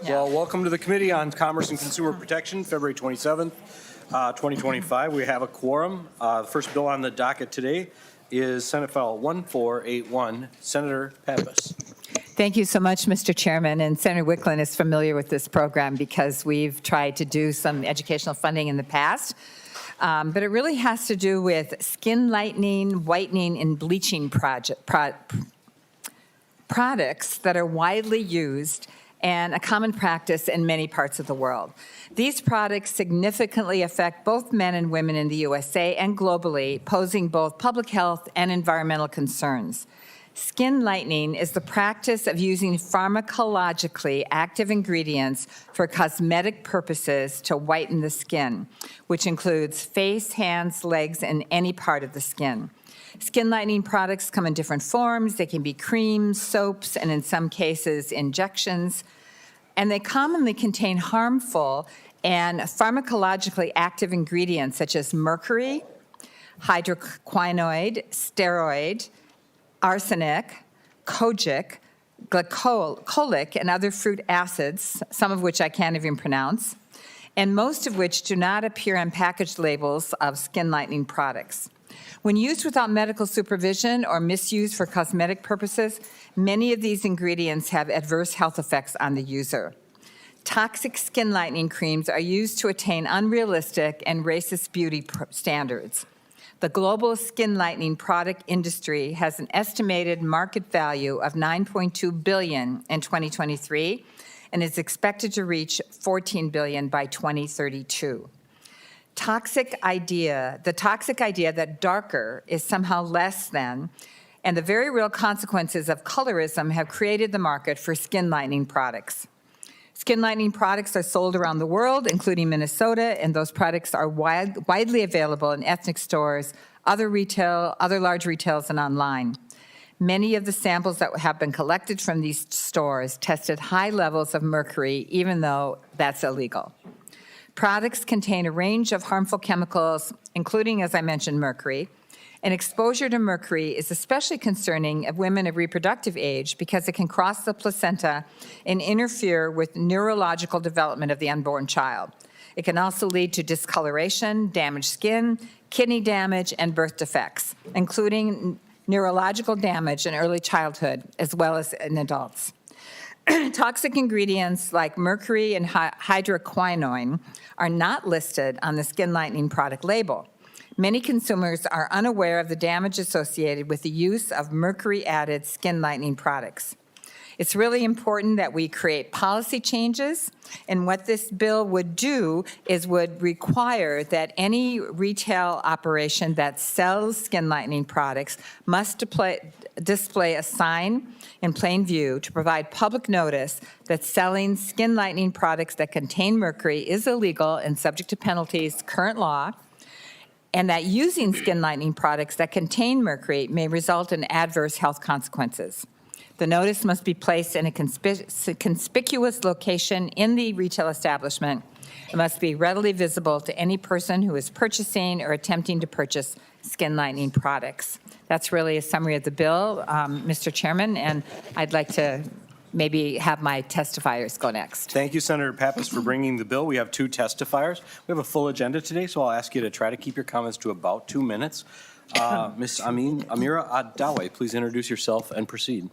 Well, welcome to the Committee on Commerce and Consumer Protection, February 27th, 2025. We have a quorum. The first bill on the docket today is Senate File 1481, Senator Pappas. Thank you so much, Mr. Chairman. And Senator Wicklund is familiar with this program because we've tried to do some educational funding in the past. But it really has to do with skin lightening, whitening, and bleaching products that are widely used and a common practice in many parts of the world. These products significantly affect both men and women in the USA and globally, posing both public health and environmental concerns. Skin lightening is the practice of using pharmacologically active ingredients for cosmetic purposes to whiten the skin, which includes face, hands, legs, and any part of the skin. Skin lightening products come in different forms. They can be creams, soaps, and in some cases, injections. And they commonly contain harmful and pharmacologically active ingredients such as mercury, hydroquinone, steroid, arsenic, kojic, glycolic, and other fruit acids, some of which I can't even pronounce, and most of which do not appear on packaged labels of skin lightening products. When used without medical supervision or misused for cosmetic purposes, many of these ingredients have adverse health effects on the user. Toxic skin lightening creams are used to attain unrealistic and racist beauty standards. The global skin lightening product industry has an estimated market value of $9.2 billion in 2023 and is expected to reach $14 billion by 2032. The toxic idea that darker is somehow less than, and the very real consequences of colorism have created the market for skin lightening products. Skin lightening products are sold around the world, including Minnesota, and those products are widely available in ethnic stores, other large retails, and online. Many of the samples that have been collected from these stores tested high levels of mercury, even though that's illegal. Products contain a range of harmful chemicals, including, as I mentioned, mercury. And exposure to mercury is especially concerning of women of reproductive age because it can cross the placenta and interfere with neurological development of the unborn child. It can also lead to discoloration, damaged skin, kidney damage, and birth defects, including neurological damage in early childhood as well as in adults. Toxic ingredients like mercury and hydroquinone are not listed on the skin lightening product label. Many consumers are unaware of the damage associated with the use of mercury-added skin lightening products. It's really important that we create policy changes, and what this bill would do is would require that any retail operation that sells skin lightening products must display a sign in plain view to provide public notice that selling skin lightening products that contain mercury is illegal and subject to penalties, current law, and that using skin lightening products that contain mercury may result in adverse health consequences. The notice must be placed in a conspicuous location in the retail establishment. It must be readily visible to any person who is purchasing or attempting to purchase skin lightening products. That's really a summary of the bill, Mr. Chairman, and I'd like to maybe have my testifiers go next. Thank you, Senator Pappas, for bringing the bill. We have two testifiers. We have a full agenda today, so I'll ask you to try to keep your comments to about 2 minutes. Ms. Amira Adawe, please introduce yourself and proceed.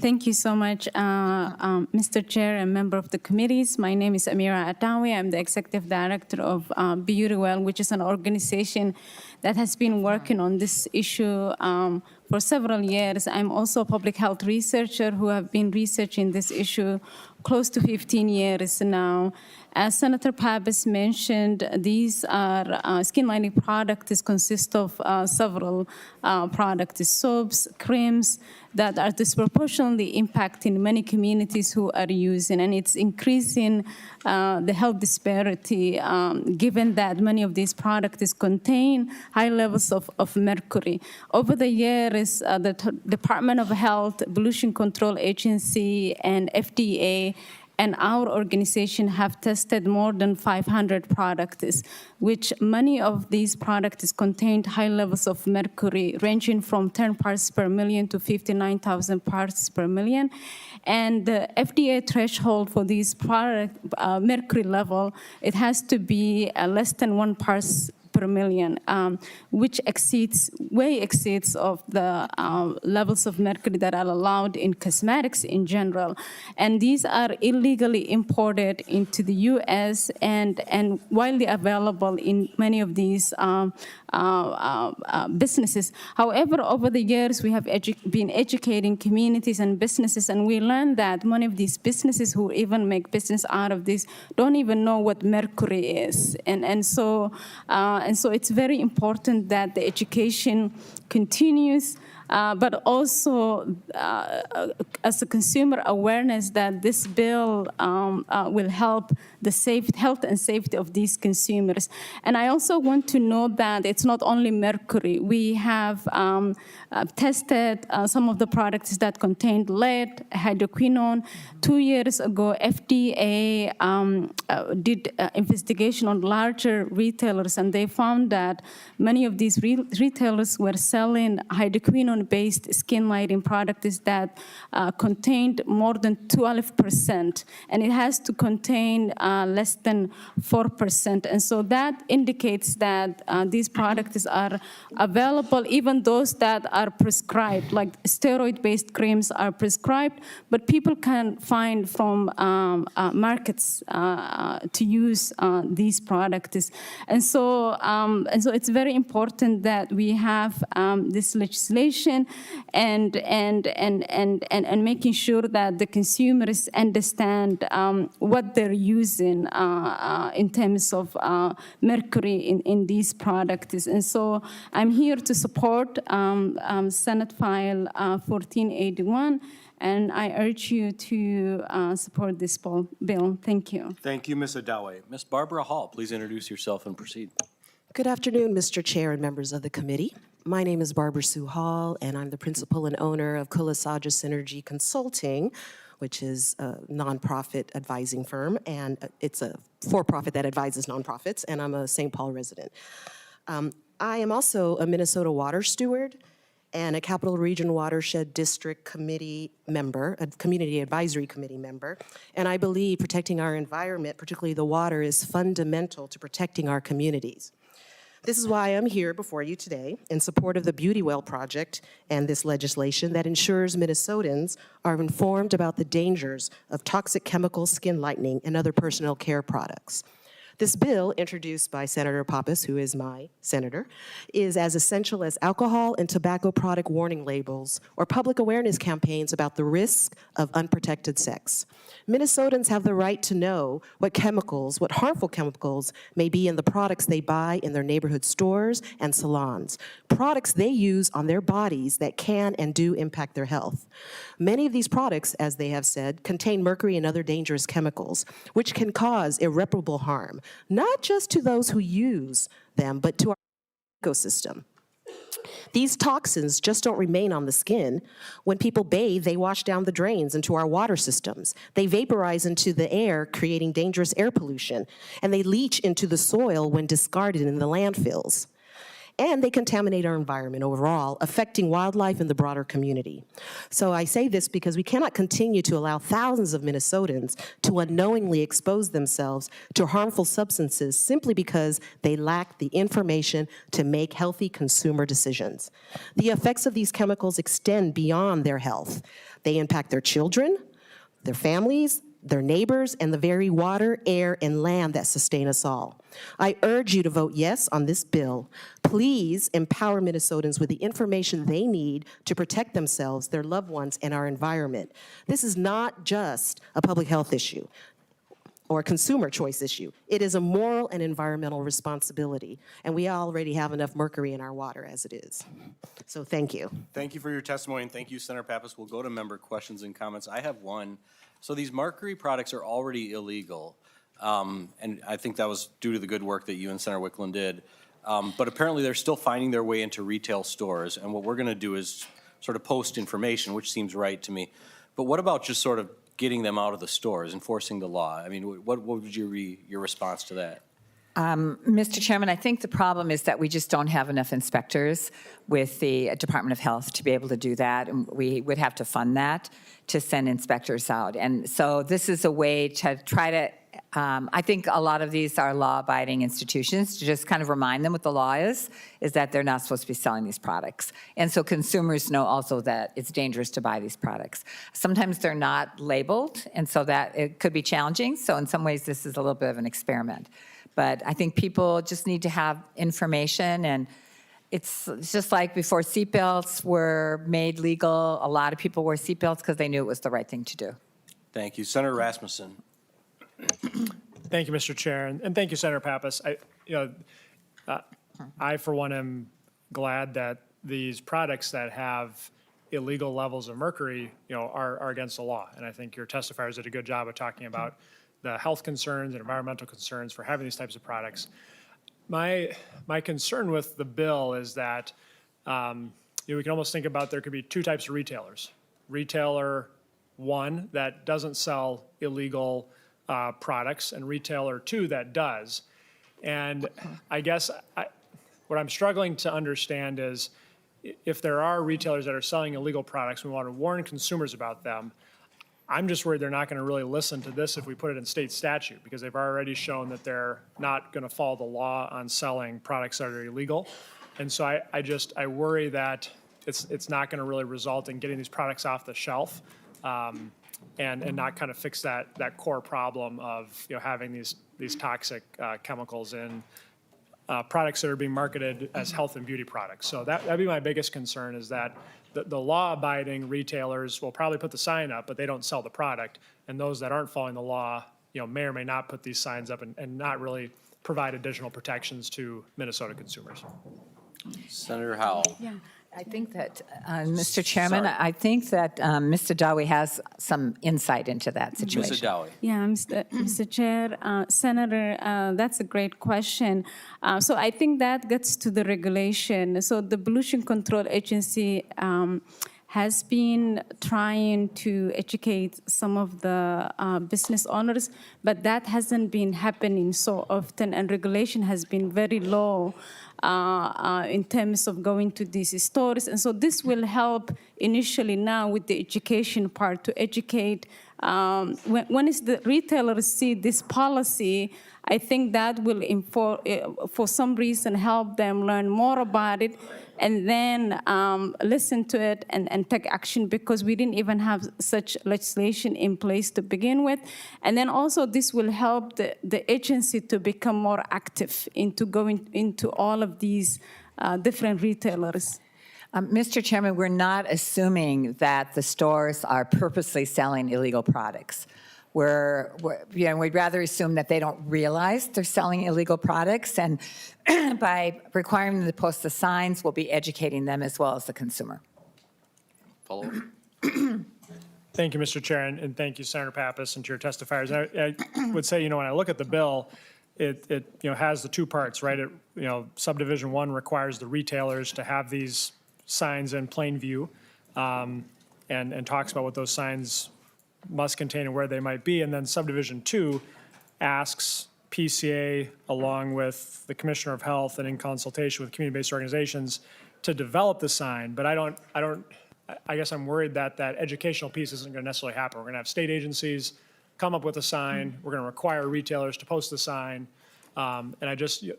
Thank you so much, Mr. Chair and member of the committees. My name is Amira Adawi. I'm the Executive Director of Beautywell, which is an organization that has been working on this issue for several years. I'm also a public health researcher who have been researching this issue close to 15 years now. As Senator Pappas mentioned, these are skin lightening products consist of several products, soaps, creams that are disproportionately impacting many communities who are using, and it's increasing the health disparity given that many of these products contain high levels of mercury. Over the years, the Department of Health, Pollution Control Agency, and FDA and our organization have tested more than 500 products, which many of these products contained high levels of mercury, ranging from 10 parts per million to 59,000 parts per million. And the FDA threshold for these product mercury level, it has to be less than 1 parts per million, which way exceeds of the levels of mercury that are allowed in cosmetics in general. And these are illegally imported into the U.S. and widely available in many of these businesses. However, over the years, we have been educating communities and businesses, and we learned that many of these businesses who even make business out of this don't even know what mercury is. And so it's very important that the education continues, but also as a consumer awareness that this bill will help the health and safety of these consumers. And I also want to note that it's not only mercury. We have tested some of the products that contained lead, hydroquinone. 2 years ago, FDA did investigation on larger retailers, and they found that many of these retailers were selling hydroquinone-based skin lighting products that contained more than 12%, and it has to contain less than 4%. And so that indicates that these products are available, even those that are prescribed, like steroid-based creams are prescribed, but people can find from markets to use these products. And so it's very important that we have this legislation and making sure that the consumers understand what they're using in terms of mercury in these products. And so I'm here to support Senate File 1481, and I urge you to support this bill. Thank you. Thank you, Ms. Adawe. Ms. Barbara Hall, please introduce yourself and proceed. Good afternoon, Mr. Chair and members of the committee. My name is Barbara Sue Hall, and I'm the principal and owner of Kulisaja Synergy Consulting, which is a nonprofit advising firm, and it's a for-profit that advises nonprofits, and I'm a St. Paul resident. I am also a Minnesota water steward and a Capital Region Watershed District Committee member, a Community Advisory Committee member, and I believe protecting our environment, particularly the water, is fundamental to protecting our communities. This is why I'm here before you today in support of the Beauty Well Project and this legislation that ensures Minnesotans are informed about the dangers of toxic chemical skin lightening and other personal care products. This bill, introduced by Senator Pappas, who is my senator, is as essential as alcohol and tobacco product warning labels or public awareness campaigns about the risk of unprotected sex. Minnesotans have the right to know what harmful chemicals may be in the products they buy in their neighborhood stores and salons, products they use on their bodies that can and do impact their health. Many of these products, as they have said, contain mercury and other dangerous chemicals, which can cause irreparable harm, not just to those who use them, but to our ecosystem. These toxins just don't remain on the skin. When people bathe, they wash down the drains into our water systems. They vaporize into the air, creating dangerous air pollution, and they leach into the soil when discarded in the landfills. And they contaminate our environment overall, affecting wildlife and the broader community. So I say this because we cannot continue to allow thousands of Minnesotans to unknowingly expose themselves to harmful substances simply because they lack the information to make healthy consumer decisions. The effects of these chemicals extend beyond their health. They impact their children, their families, their neighbors, and the very water, air, and land that sustain us all. I urge you to vote yes on this bill. Please empower Minnesotans with the information they need to protect themselves, their loved ones, and our environment. This is not just a public health issue or a consumer choice issue. It is a moral and environmental responsibility, and we already have enough mercury in our water as it is. So thank you. Thank you for your testimony, and thank you, Senator Pappas. We'll go to member questions and comments. I have one. So these mercury products are already illegal, and I think that was due to the good work that you and Senator Wickland did. But apparently they're still finding their way into retail stores, and what we're going to do is sort of post information, which seems right to me. But what about just sort of getting them out of the stores, enforcing the law? I mean, what would be your response to that? Mr. Chairman, I think the problem is that we just don't have enough inspectors with the Department of Health to be able to do that, and we would have to fund that to send inspectors out. And so this is a way to try to, I think a lot of these are law-abiding institutions, to just kind of remind them what the law is that they're not supposed to be selling these products. And so consumers know also that it's dangerous to buy these products. Sometimes they're not labeled, and so that it could be challenging. So in some ways, this is a little bit of an experiment. But I think people just need to have information, and it's just like before seatbelts were made legal, a lot of people wore seatbelts because they knew it was the right thing to do. Thank you. Senator Rasmussen. Thank you, Mr. Chair, and thank you, Senator Pappas. I, for one, am glad that these products that have illegal levels of mercury, are against the law. And I think your testifiers did a good job of talking about the health concerns and environmental concerns for having these types of products. My concern with the bill is that we can almost think about there could be two types of retailers. Retailer one that doesn't sell illegal products, and retailer two that does. And I guess what I'm struggling to understand is if there are retailers that are selling illegal products, we want to warn consumers about them. I'm just worried they're not going to really listen to this if we put it in state statute, because they've already shown that they're not going to follow the law on selling products that are illegal. And so I worry that it's not going to really result in getting these products off the shelf, and not kind of fix that core problem of having these toxic chemicals in products that are being marketed as health and beauty products. So that'd be my biggest concern, is that the law-abiding retailers will probably put the sign up, but they don't sell the product. And those that aren't following the law, may or may not put these signs up and not really provide additional protections to Minnesota consumers. Senator Howell. Yeah, I think that, Mr. Chairman, Sorry. I think that Mr. Dowie has some insight into that situation. Mr. Dowie. Yeah, Mr. Chair, Senator, that's a great question. So I think that gets to the regulation. So the Pollution Control Agency has been trying to educate some of the business owners, but that hasn't been happening so often, and regulation has been very low in terms of going to these stores. And so this will help initially now with the education part to educate. When the retailers see this policy, I think that will, for some reason, help them learn more about it and then listen to it and take action, because we didn't even have such legislation in place to begin with. And then also this will help the agency to become more active into going into all of these different retailers. Mr. Chairman, we're not assuming that the stores are purposely selling illegal products. We'd rather assume that they don't realize they're selling illegal products, and by requiring them to post the signs, we'll be educating them as well as the consumer. Follow up. Thank you, Mr. Chair, and thank you, Senator Pappas, and to your testifiers. I would say, when I look at the bill, it has the two parts, right? Subdivision 1 requires the retailers to have these signs in plain view, and talks about what those signs must contain and where they might be. And then Subdivision 2 asks PCA, along with the Commissioner of Health and in consultation with community-based organizations, to develop the sign. But I guess I'm worried that educational piece isn't going to necessarily happen. We're going to have state agencies come up with a sign. We're going to require retailers to post the sign. And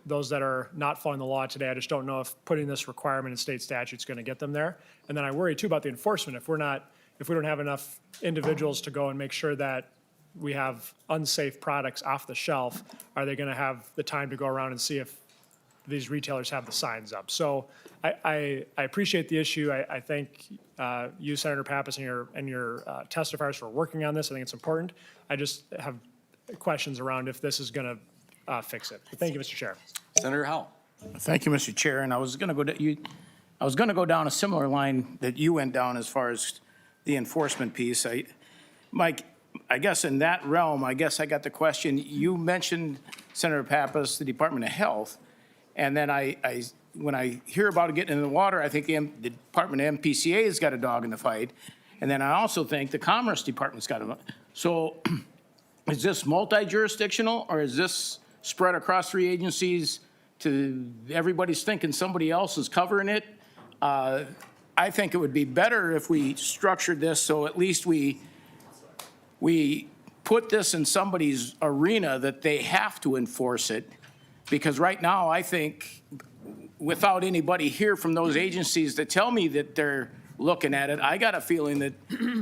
those that are not following the law today, I just don't know if putting this requirement in state statute is going to get them there. And then I worry too about the enforcement. If we don't have enough individuals to go and make sure that we have unsafe products off the shelf, are they going to have the time to go around and see if these retailers have the signs up? So I appreciate the issue. I thank you, Senator Pappas, and your testifiers for working on this. I think it's important. I just have questions around if this is going to fix it. Thank you, Mr. Chair. Senator Howell. Thank you, Mr. Chair. And I was going to go down a similar line that you went down as far as the enforcement piece. Mike, I guess in that realm, I guess I got the question. You mentioned, Senator Pappas, the Department of Health, and then when I hear about it getting in the water, I think the Department of MPCA has got a dog in the fight, and then I also think the Commerce Department's got So is this multi-jurisdictional, or is this spread across 3 agencies to everybody's thinking somebody else is covering it? I think it would be better if we structured this so at least we put this in somebody's arena that they have to enforce it. Because right now, I think, without anybody here from those agencies to tell me that they're looking at it, I got a feeling that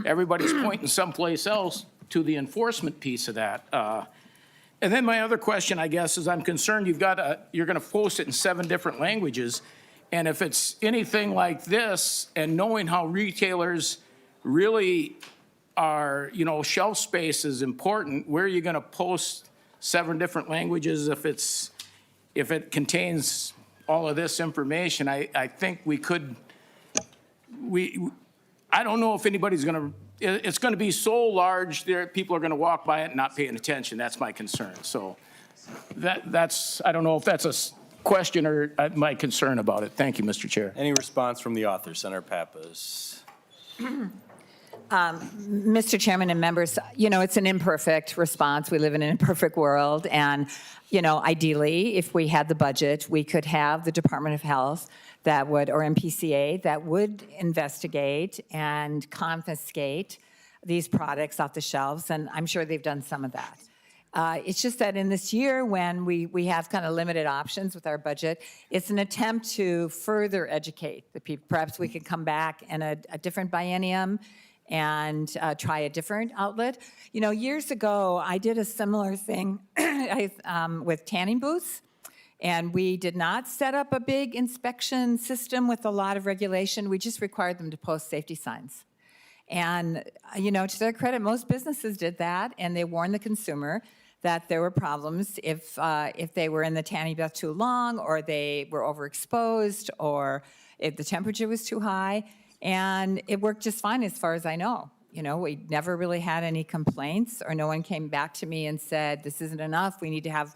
everybody's pointing someplace else to the enforcement piece of that. And then my other question, I guess, is I'm concerned you're gonna post it in 7 different languages. And if it's anything like this, and knowing how retailers really are, shelf space is important, where are you gonna post 7 different languages if it contains all of this information? I think I don't know if anybody's it's gonna be so large there, people are gonna walk by it and not paying attention. That's my concern. So that's, I don't know if that's a question or my concern about it. Thank you, Mr. Chair. Any response from the author, Senator Pappas? Mr. Chairman and members, it's an imperfect response. We live in an imperfect world. And, ideally, if we had the budget, we could have the Department of Health or MPCA, that would investigate and confiscate these products off the shelves. And I'm sure they've done some of that. It's just that in this year, when we have kind of limited options with our budget, it's an attempt to further educate the people. Perhaps we could come back in a different biennium and try a different outlet. Years ago, I did a similar thing with tanning booths, and we did not set up a big inspection system with a lot of regulation. We just required them to post safety signs. And, to their credit, most businesses did that, and they warned the consumer that there were problems if they were in the tanning bath too long, or they were overexposed, or if the temperature was too high. And it worked just fine as far as I know. We never really had any complaints, or no one came back to me and said, this isn't enough. We need to have,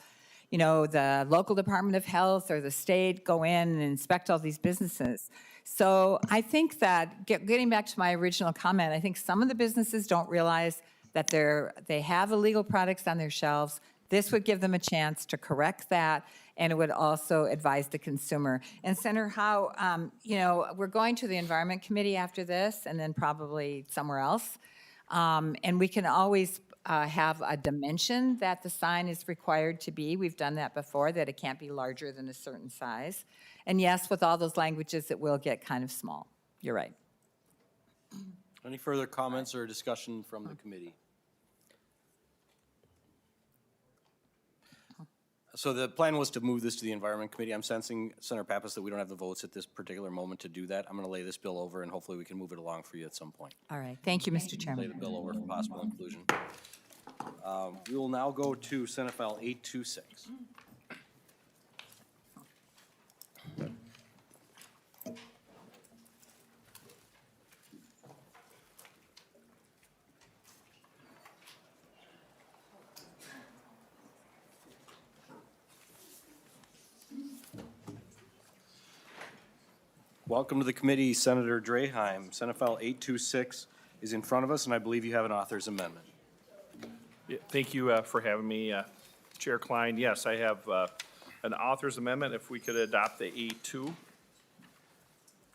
the local Department of Health or the state go in and inspect all these businesses. So I think that, getting back to my original comment, I think some of the businesses don't realize that they have illegal products on their shelves. This would give them a chance to correct that, and it would also advise the consumer. And Senator Howe, we're going to the Environment Committee after this, and then probably somewhere else. And we can always have a dimension that the sign is required to be. We've done that before, that it can't be larger than a certain size. And yes, with all those languages, it will get kind of small. You're right. Any further comments or discussion from the committee? So the plan was to move this to the Environment Committee. I'm sensing, Senator Pappas, that we don't have the votes at this particular moment to do that. I'm going to lay this bill over, and hopefully we can move it along for you at some point. All right. Thank you, Mr. Chairman. Lay the bill over for possible inclusion. We will now go to Senate File 826. Welcome to the committee, Senator Draheim. Senate File 826 is in front of us, and I believe you have an author's amendment. Yeah, thank you for having me, Chair Klein. Yes, I have an author's amendment. If we could adopt the A2.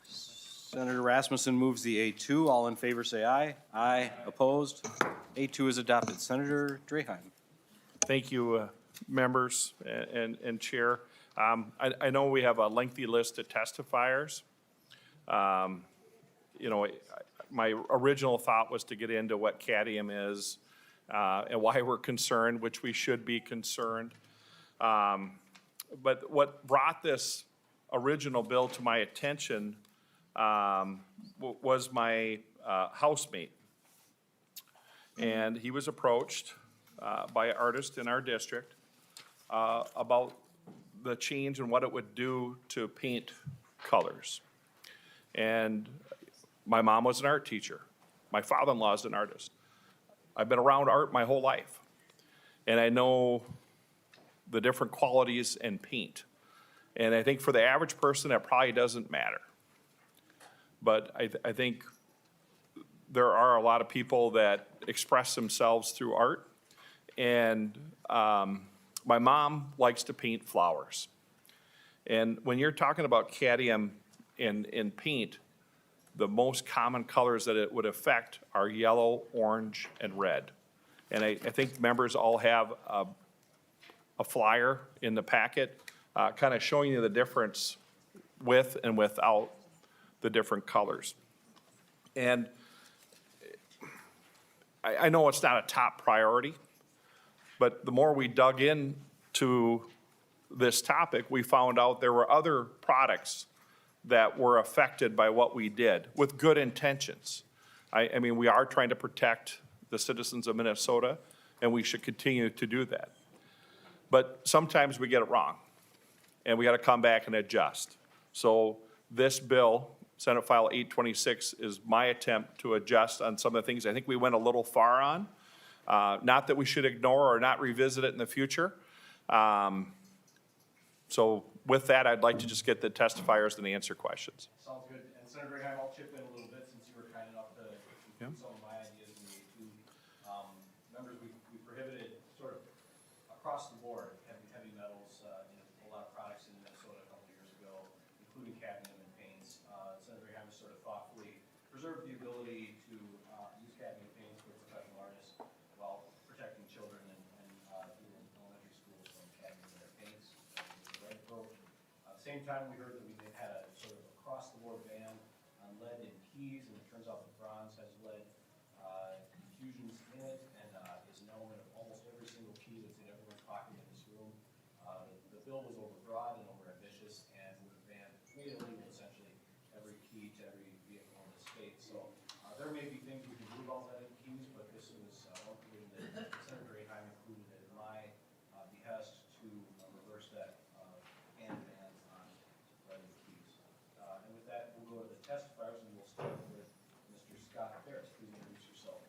Senator Rasmussen moves the A2. All in favor say aye. Aye. Opposed? A2 is adopted. Senator Draheim. Thank you, members and Chair. I know we have a lengthy list of testifiers. My original thought was to get into what cadmium is and why we're concerned, which we should be concerned. But what brought this original bill to my attention was my housemate. And he was approached by an artist in our district about the change and what it would do to paint colors. And my mom was an art teacher. My father-in-law is an artist. I've been around art my whole life. And I know the different qualities in paint. And I think for the average person, that probably doesn't matter. But I think there are a lot of people that express themselves through art. And my mom likes to paint flowers. And when you're talking about cadmium in paint, the most common colors that it would affect are yellow, orange, and red. And I think members all have a flyer in the packet, kind of showing you the difference with and without the different colors. And I know it's not a top priority, but the more we dug into this topic, we found out there were other products that were affected by what we did with good intentions. I mean, we are trying to protect the citizens of Minnesota, and we should continue to do that. But sometimes we get it wrong, and we got to come back and adjust. So this bill, Senate File 826, is my attempt to adjust on some of the things I think we went a little far on. Not that we should ignore or not revisit it in the future. So with that, I'd like to just get the testifiers and answer questions. Sounds good. And Senator Draheim, I'll chip in a little bit since you were kind enough to include some of my ideas in the too. Members, we prohibited sort of across the board heavy metals in a lot of products in Minnesota a couple of years ago, including cadmium and paints. Senator Draheim has sort of thoughtfully preserved the ability to use cadmium paints for professional artists while protecting children and people in elementary schools from cadmium in their paints. The right approach. At the same time, we heard that we had a sort of across-the-board ban on lead in keys, and it turns out that bronze has lead infusions in it and is known in almost every single key that's in everyone's pocket in this room. The bill was overbroad and overambitious and would have banned, made illegal essentially every key to every vehicle in the state. So there may be things we can do about lead in keys, but this was one thing that Senator Draheim included at my behest to reverse that ban on lead in keys. And with that, we'll go to the testifiers, and we'll start with Mr. Scott Ferris. Please introduce yourself.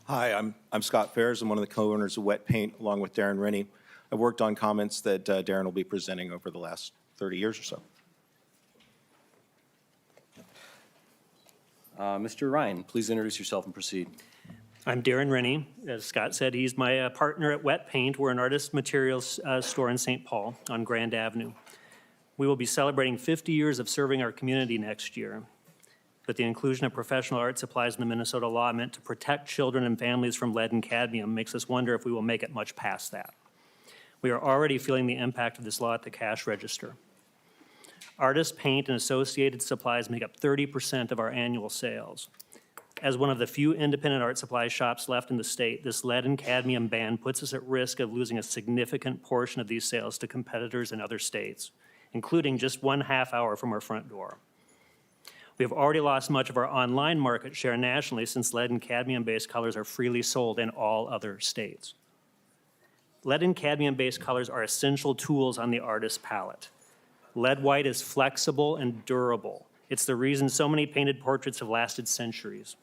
Hi, I'm Scott Ferris. I'm one of the co-owners of Wet Paint, along with Darren Rennie. I've worked on comments that Darren will be presenting over the last 30 years or so. Mr. Ryan, please introduce yourself and proceed. I'm Darren Rennie. As Scott said, he's my partner at Wet Paint. We're an artist materials store in St. Paul on Grand Avenue. We will be celebrating 50 years of serving our community next year. But the inclusion of professional art supplies in the Minnesota law meant to protect children and families from lead and cadmium makes us wonder if we will make it much past that. We are already feeling the impact of this law at the cash register. Artist paint and associated supplies make up 30% of our annual sales. As one of the few independent art supply shops left in the state, this lead and cadmium ban puts us at risk of losing a significant portion of these sales to competitors in other states, including just 1/2 hour from our front door. We have already lost much of our online market share nationally since lead and cadmium-based colors are freely sold in all other states. Lead and cadmium-based colors are essential tools on the artist's palette. Lead white is flexible and durable. It's the reason so many painted portraits have lasted centuries.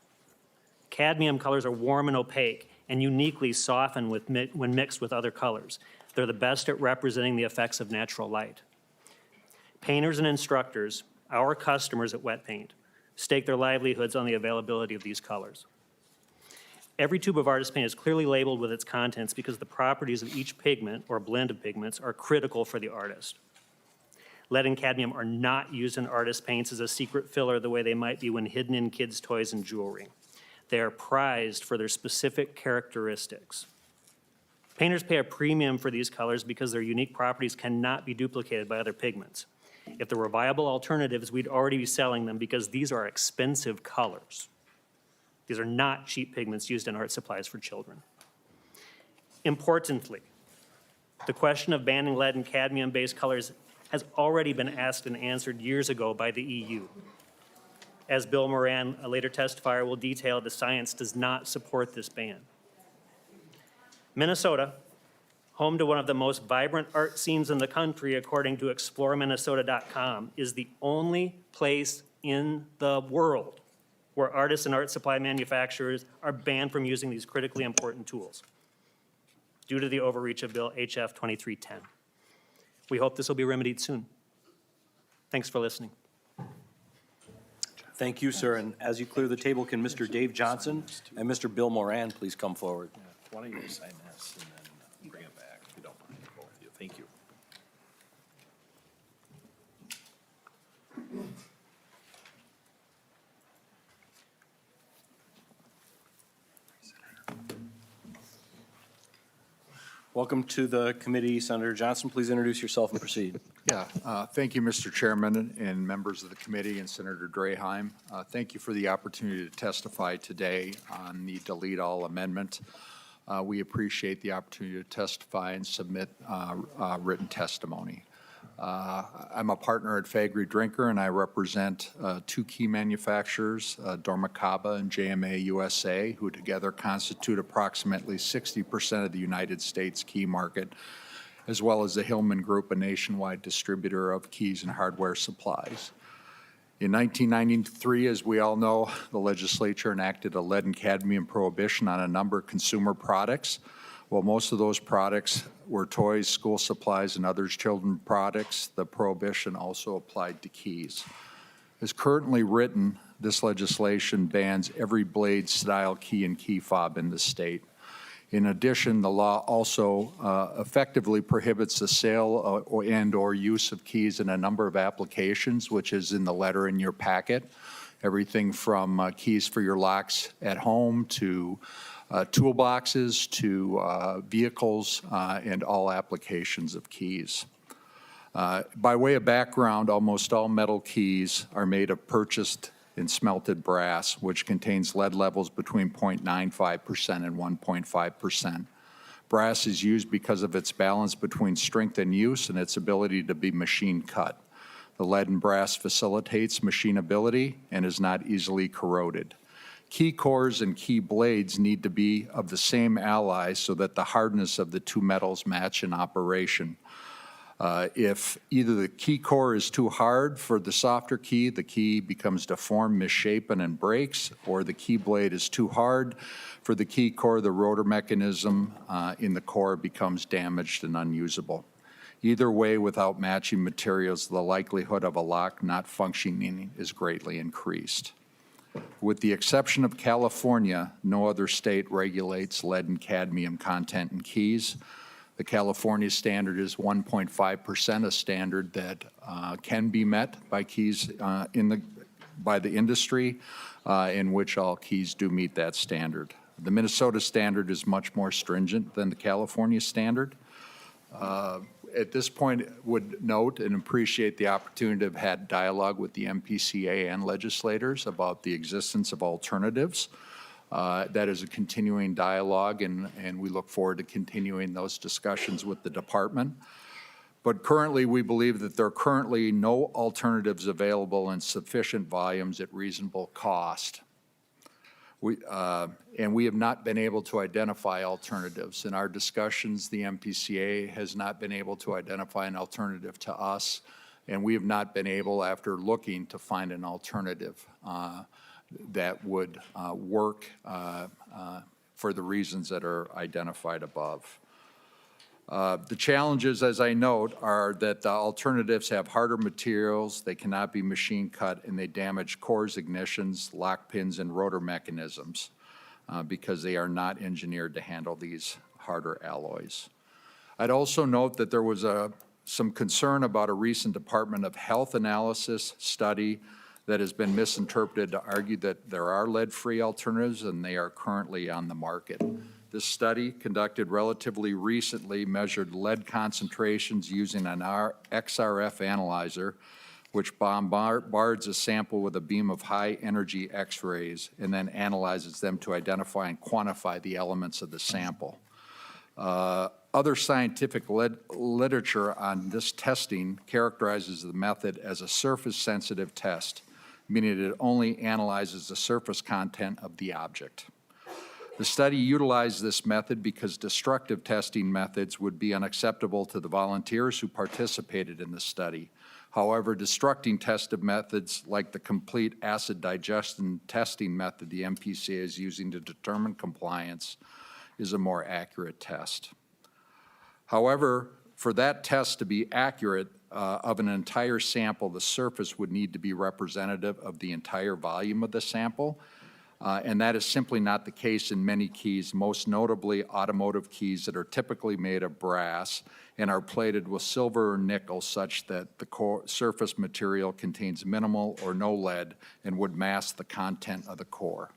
Cadmium colors are warm and opaque and uniquely soften when mixed with other colors. They're the best at representing the effects of natural light. Painters and instructors, our customers at Wet Paint, stake their livelihoods on the availability of these colors. Every tube of artist paint is clearly labeled with its contents because the properties of each pigment or blend of pigments are critical for the artist. Lead and cadmium are not used in artist paints as a secret filler the way they might be when hidden in kids' toys and jewelry. They are prized for their specific characteristics. Painters pay a premium for these colors because their unique properties cannot be duplicated by other pigments. If there were viable alternatives, we'd already be selling them because these are expensive colors. These are not cheap pigments used in art supplies for children. Importantly, the question of banning lead and cadmium-based colors has already been asked and answered years ago by the EU. As Bill Moran, a later testifier, will detail, the science does not support this ban. Minnesota, home to one of the most vibrant art scenes in the country, according to exploreminnesota.com, is the only place in the world where artists and art supply manufacturers are banned from using these critically important tools due to the overreach of Bill HF 2310. We hope this will be remedied soon. Thanks for listening. Thank you, sir. And as you clear the table, can Mr. Dave Johnson and Mr. Bill Moran please come forward? Why don't you sign this and then bring it back, if you don't mind, both of you. Thank you. Welcome to the committee, Senator Johnson. Please introduce yourself and proceed. Yeah, thank you, Mr. Chairman and members of the committee and Senator Draheim. Thank you for the opportunity to testify today on the delete all amendment. We appreciate the opportunity to testify and submit written testimony. I'm a partner at Faegre Drinker, and I represent two key manufacturers, Dormicaba and JMA USA, who together constitute approximately 60% of the United States key market, as well as the Hillman Group, a nationwide distributor of keys and hardware supplies. In 1993, as we all know, the legislature enacted a lead and cadmium prohibition on a number of consumer products. While most of those products were toys, school supplies, and other children's products, the prohibition also applied to keys. As currently written, this legislation bans every blade style key and key fob in the state. In addition, the law also effectively prohibits the sale and/or use of keys in a number of applications, which is in the letter in your packet. Everything from keys for your locks at home to toolboxes to vehicles and all applications of keys. By way of background, almost all metal keys are made of purchased and smelted brass, which contains lead levels between 0.95% and 1.5%. Brass is used because of its balance between strength and use and its ability to be machine cut. The lead and brass facilitates machinability and is not easily corroded. Key cores and key blades need to be of the same alloy so that the hardness of the two metals match in operation. If either the key core is too hard for the softer key, the key becomes deformed, misshapen, and breaks, or the key blade is too hard for the key core, the rotor mechanism in the core becomes damaged and unusable. Either way, without matching materials, the likelihood of a lock not functioning is greatly increased. With the exception of California, no other state regulates lead and cadmium content in keys. The California standard is 1.5%, a standard that can be met by keys by the industry, in which all keys do meet that standard. The Minnesota standard is much more stringent than the California standard. At this point, would note and appreciate the opportunity to have had dialogue with the MPCA and legislators about the existence of alternatives. That is a continuing dialogue, and we look forward to continuing those discussions with the department. But currently, we believe that there are currently no alternatives available in sufficient volumes at reasonable cost. And we have not been able to identify alternatives. In our discussions, the MPCA has not been able to identify an alternative to us, and we have not been able, after looking, to find an alternative that would work for the reasons that are identified above. The challenges, as I note, are that the alternatives have harder materials, they cannot be machine cut, and they damage cores, ignitions, lock pins, and rotor mechanisms because they are not engineered to handle these harder alloys. I'd also note that there was some concern about a recent Department of Health analysis study that has been misinterpreted to argue that there are lead-free alternatives and they are currently on the market. This study, conducted relatively recently, measured lead concentrations using an XRF analyzer, which bombards a sample with a beam of high-energy X-rays and then analyzes them to identify and quantify the elements of the sample. Other scientific literature on this testing characterizes the method as a surface-sensitive test, meaning it only analyzes the surface content of the object. The study utilized this method because destructive testing methods would be unacceptable to the volunteers who participated in the study. However, destructing tested methods like the complete acid digestion testing method the MPCA is using to determine compliance is a more accurate test. However, for that test to be accurate, of an entire sample, the surface would need to be representative of the entire volume of the sample. And that is simply not the case in many keys, most notably automotive keys that are typically made of brass and are plated with silver or nickel such that the core surface material contains minimal or no lead and would mask the content of the core.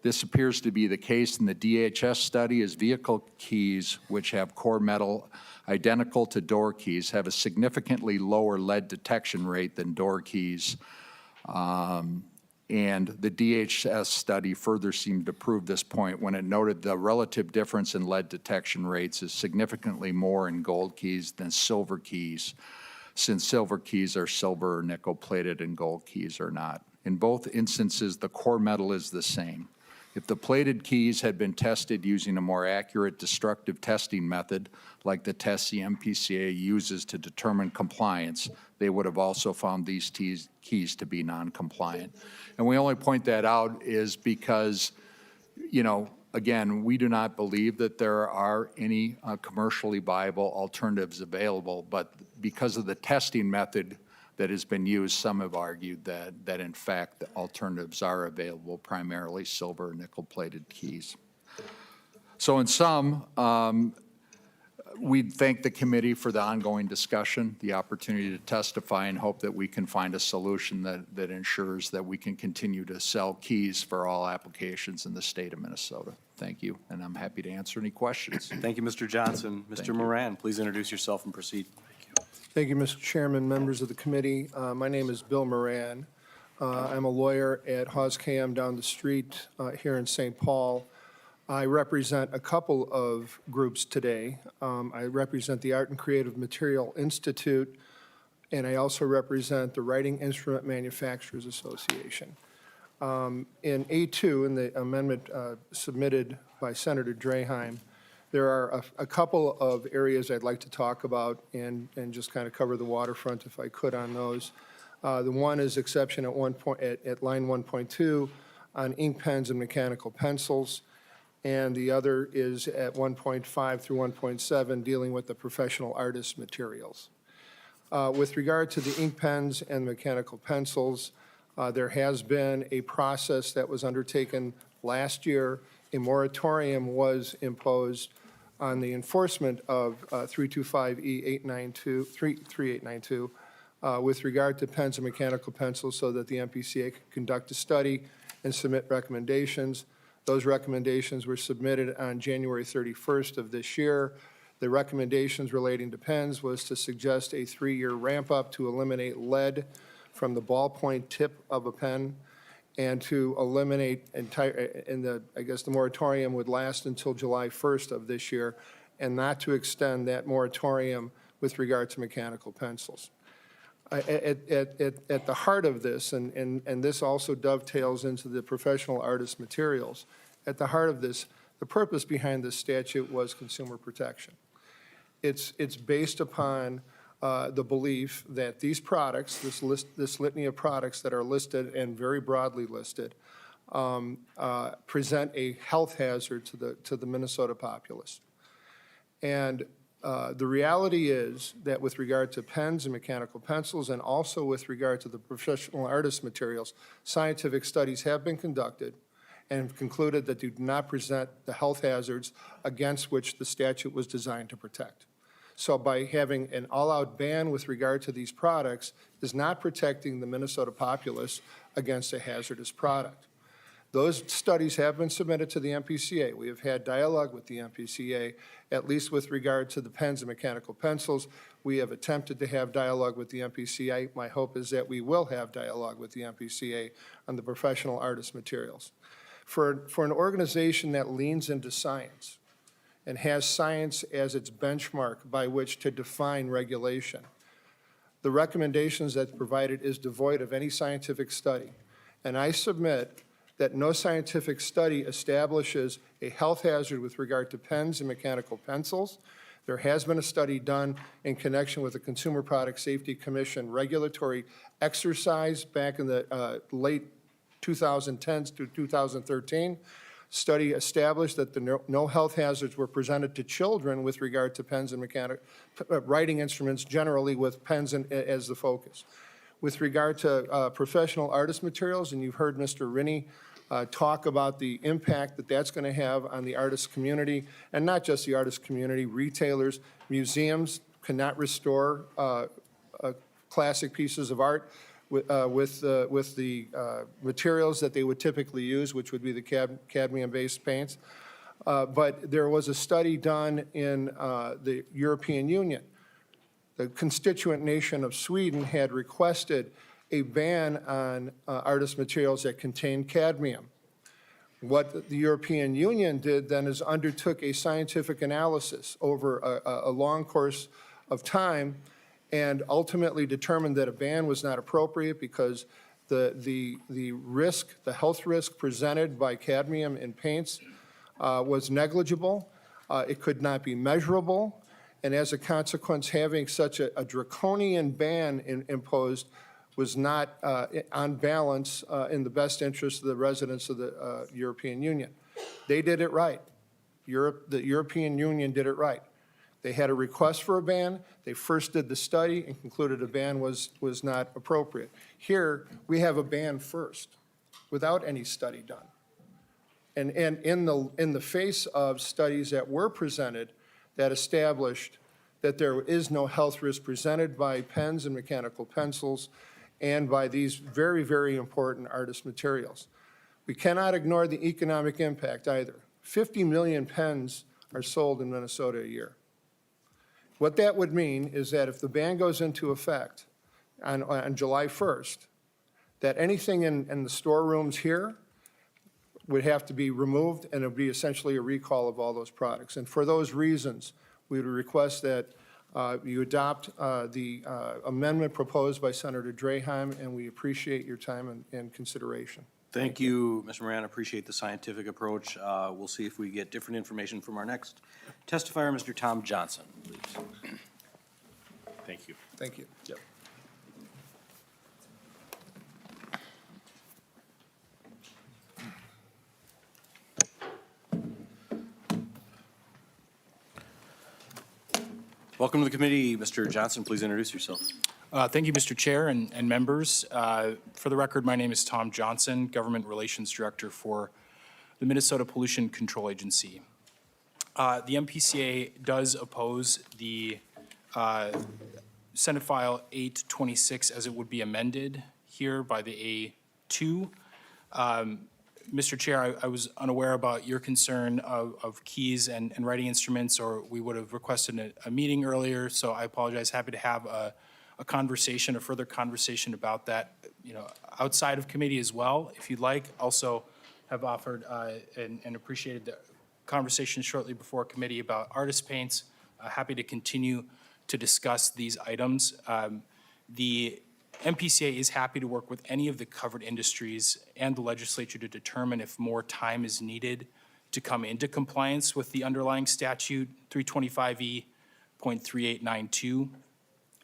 This appears to be the case in the DHS study, as vehicle keys, which have core metal identical to door keys, have a significantly lower lead detection rate than door keys. And the DHS study further seemed to prove this point when it noted the relative difference in lead detection rates is significantly more in gold keys than silver keys, since silver keys are silver or nickel plated and gold keys are not. In both instances, the core metal is the same. If the plated keys had been tested using a more accurate destructive testing method, like the tests the MPCA uses to determine compliance, they would have also found these keys to be non-compliant. And we only point that out is because, you know, again, we do not believe that there are any commercially viable alternatives available, but because of the testing method that has been used, some have argued that in fact the alternatives are available, primarily silver nickel-plated keys. So in sum, we thank the committee for the ongoing discussion, the opportunity to testify, and hope that we can find a solution that ensures that we can continue to sell keys for all applications in the state of Minnesota. Thank you, and I'm happy to answer any questions. Thank you, Mr. Johnson. Mr. Moran, please introduce yourself and proceed. Thank you, Mr. Chairman, members of the committee. My name is Bill Moran. I'm a lawyer at Hawes KM down the street here in St. Paul. I represent a couple of groups today. I represent the Art and Creative Material Institute, and I also represent the Writing Instrument Manufacturers Association. In A2, in the amendment submitted by Senator Draheim, there are a couple of areas I'd like to talk about and just kind of cover the waterfront if I could on those. The one is exception at line 1.2 on ink pens and mechanical pencils, and the other is at 1.5 through 1.7 dealing with the professional artist materials. With regard to the ink pens and mechanical pencils, there has been a process that was undertaken last year. A moratorium was imposed on the enforcement of 325E3892 with regard to pens and mechanical pencils so that the MPCA could conduct a study and submit recommendations. Those recommendations were submitted on January 31st of this year. The recommendations relating to pens was to suggest a 3-year ramp up to eliminate lead from the ballpoint tip of a pen, and to eliminate I guess the moratorium would last until July 1st of this year, and not to extend that moratorium with regard to mechanical pencils. At the heart of this, and this also dovetails into the professional artist materials, at the heart of this, the purpose behind this statute was consumer protection. It's based upon the belief that these products, this litany of products that are listed and very broadly listed, present a health hazard to the Minnesota populace. And the reality is that with regard to pens and mechanical pencils, and also with regard to the professional artist materials, scientific studies have been conducted and have concluded that they do not present the health hazards against which the statute was designed to protect. So by having an all-out ban with regard to these products is not protecting the Minnesota populace against a hazardous product. Those studies have been submitted to the MPCA. We have had dialogue with the MPCA, at least with regard to the pens and mechanical pencils. We have attempted to have dialogue with the MPCA. My hope is that we will have dialogue with the MPCA on the professional artist materials. For an organization that leans into science and has science as its benchmark by which to define regulation, the recommendations that's provided is devoid of any scientific study. And I submit that no scientific study establishes a health hazard with regard to pens and mechanical pencils. There has been a study done in connection with the Consumer Product Safety Commission regulatory exercise back in the late 2010s to 2013. Study established that no health hazards were presented to children with regard to pens and writing instruments, generally with pens as the focus. With regard to professional artist materials, and you've heard Mr. Rinne talk about the impact that that's going to have on the artist community, and not just the artist community, retailers, museums cannot restore classic pieces of art with the materials that they would typically use, which would be the cadmium-based paints. But there was a study done in the European Union. The constituent nation of Sweden had requested a ban on artist materials that contained cadmium. What the European Union did then is undertook a scientific analysis over a long course of time and ultimately determined that a ban was not appropriate because the risk, the health risk presented by cadmium in paints was negligible. It could not be measurable. And as a consequence, having such a draconian ban imposed was not on balance in the best interest of the residents of the European Union. They did it right. The European Union did it right. They had a request for a ban. They first did the study and concluded a ban was not appropriate. Here, we have a ban first, without any study done. And in the face of studies that were presented that established that there is no health risk presented by pens and mechanical pencils and by these very, very important artist materials. We cannot ignore the economic impact either. 50 million pens are sold in Minnesota a year. What that would mean is that if the ban goes into effect on July 1st, that anything in the storerooms here would have to be removed, and it would be essentially a recall of all those products. And for those reasons, we would request that you adopt the amendment proposed by Senator Draheim, and we appreciate your time and consideration. Thank you, Mr. Moran. Appreciate the scientific approach. We'll see if we get different information from our next testifier, Mr. Tom Johnson, please. Thank you. Thank you. Yep. Welcome to the committee. Mr. Johnson, please introduce yourself. Thank you, Mr. Chair and members. For the record, my name is Tom Johnson, Government Relations Director for the Minnesota Pollution Control Agency. The MPCA does oppose the Senate File 826 as it would be amended here by the A2. Mr. Chair, I was unaware about your concern of keys and writing instruments, or we would have requested a meeting earlier, so I apologize. Happy to have a conversation, a further conversation about that, outside of committee as well, if you'd like. Also have offered and appreciated the conversation shortly before committee about artist paints. Happy to continue to discuss these items. The MPCA is happy to work with any of the covered industries and the legislature to determine if more time is needed to come into compliance with the underlying statute 325E.3892,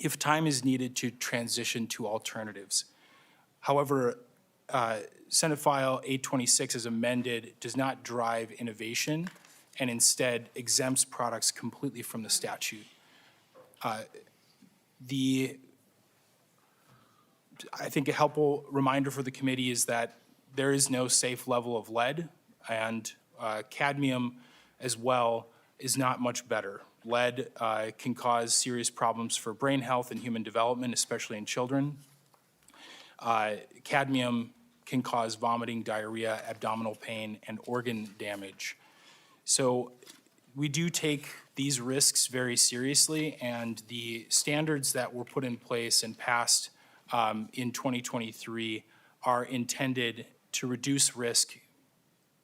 if time is needed to transition to alternatives. However, Senate File 826 as amended does not drive innovation and instead exempts products completely from the statute. I think a helpful reminder for the committee is that there is no safe level of lead, and cadmium as well is not much better. Lead can cause serious problems for brain health and human development, especially in children. Cadmium can cause vomiting, diarrhea, abdominal pain, and organ damage. So we do take these risks very seriously, and the standards that were put in place and passed in 2023 are intended to reduce risk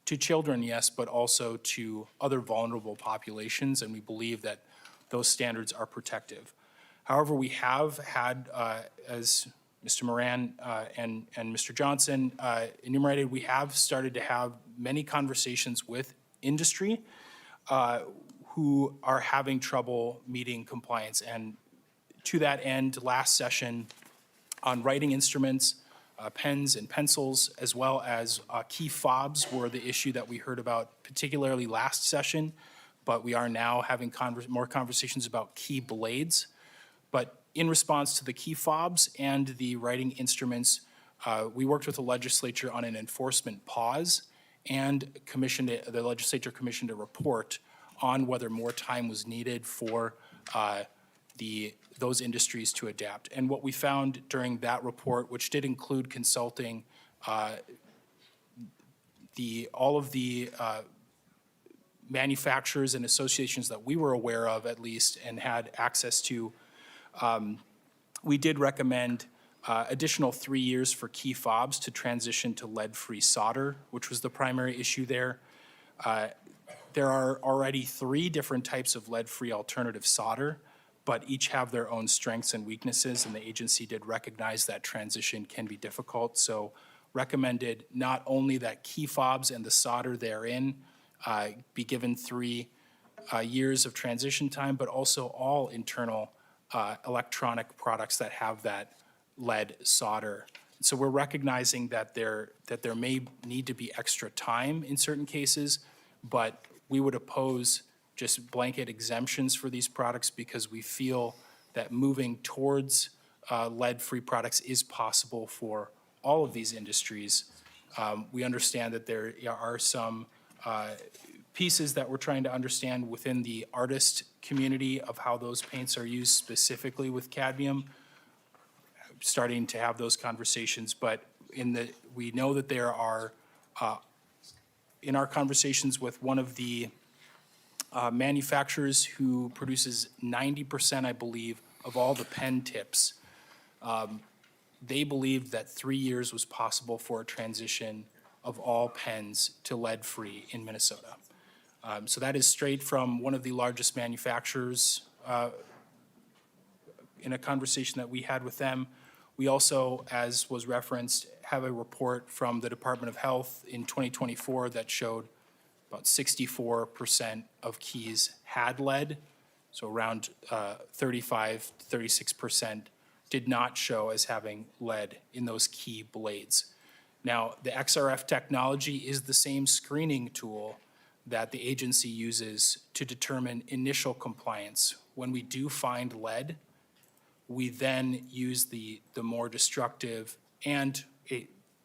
to children, yes, but also to other vulnerable populations, and we believe that those standards are protective. However, we have had, as Mr. Moran and Mr. Johnson enumerated, we have started to have many conversations with industry who are having trouble meeting compliance. And to that end, last session on writing instruments, pens and pencils, as well as key fobs were the issue that we heard about particularly last session, but we are now having more conversations about key blades. But in response to the key fobs and the writing instruments, we worked with the legislature on an enforcement pause and the legislature commissioned a report on whether more time was needed for those industries to adapt. And what we found during that report, which did include consulting all of the manufacturers and associations that we were aware of at least and had access to, we did recommend additional 3 years for key fobs to transition to lead-free solder, which was the primary issue there. There are already 3 different types of lead-free alternative solder, but each have their own strengths and weaknesses, and the agency did recognize that transition can be difficult. So recommended not only that key fobs and the solder therein be given 3 years of transition time, but also all internal electronic products that have that lead solder. So we're recognizing that there may need to be extra time in certain cases, but we would oppose just blanket exemptions for these products because we feel that moving towards lead-free products is possible for all of these industries. We understand that there are some pieces that we're trying to understand within the artist community of how those paints are used specifically with cadmium, starting to have those conversations, but we know that there are, in our conversations with one of the manufacturers who produces 90%, I believe, of all the pen tips, they believed that 3 years was possible for a transition of all pens to lead-free in Minnesota. So that is straight from one of the largest manufacturers in a conversation that we had with them. We also, as was referenced, have a report from the Department of Health in 2024 that showed about 64% of keys had lead, so around 35, 36% did not show as having lead in those key blades. Now, the XRF technology is the same screening tool that the agency uses to determine initial compliance. When we do find lead, we then use the more destructive and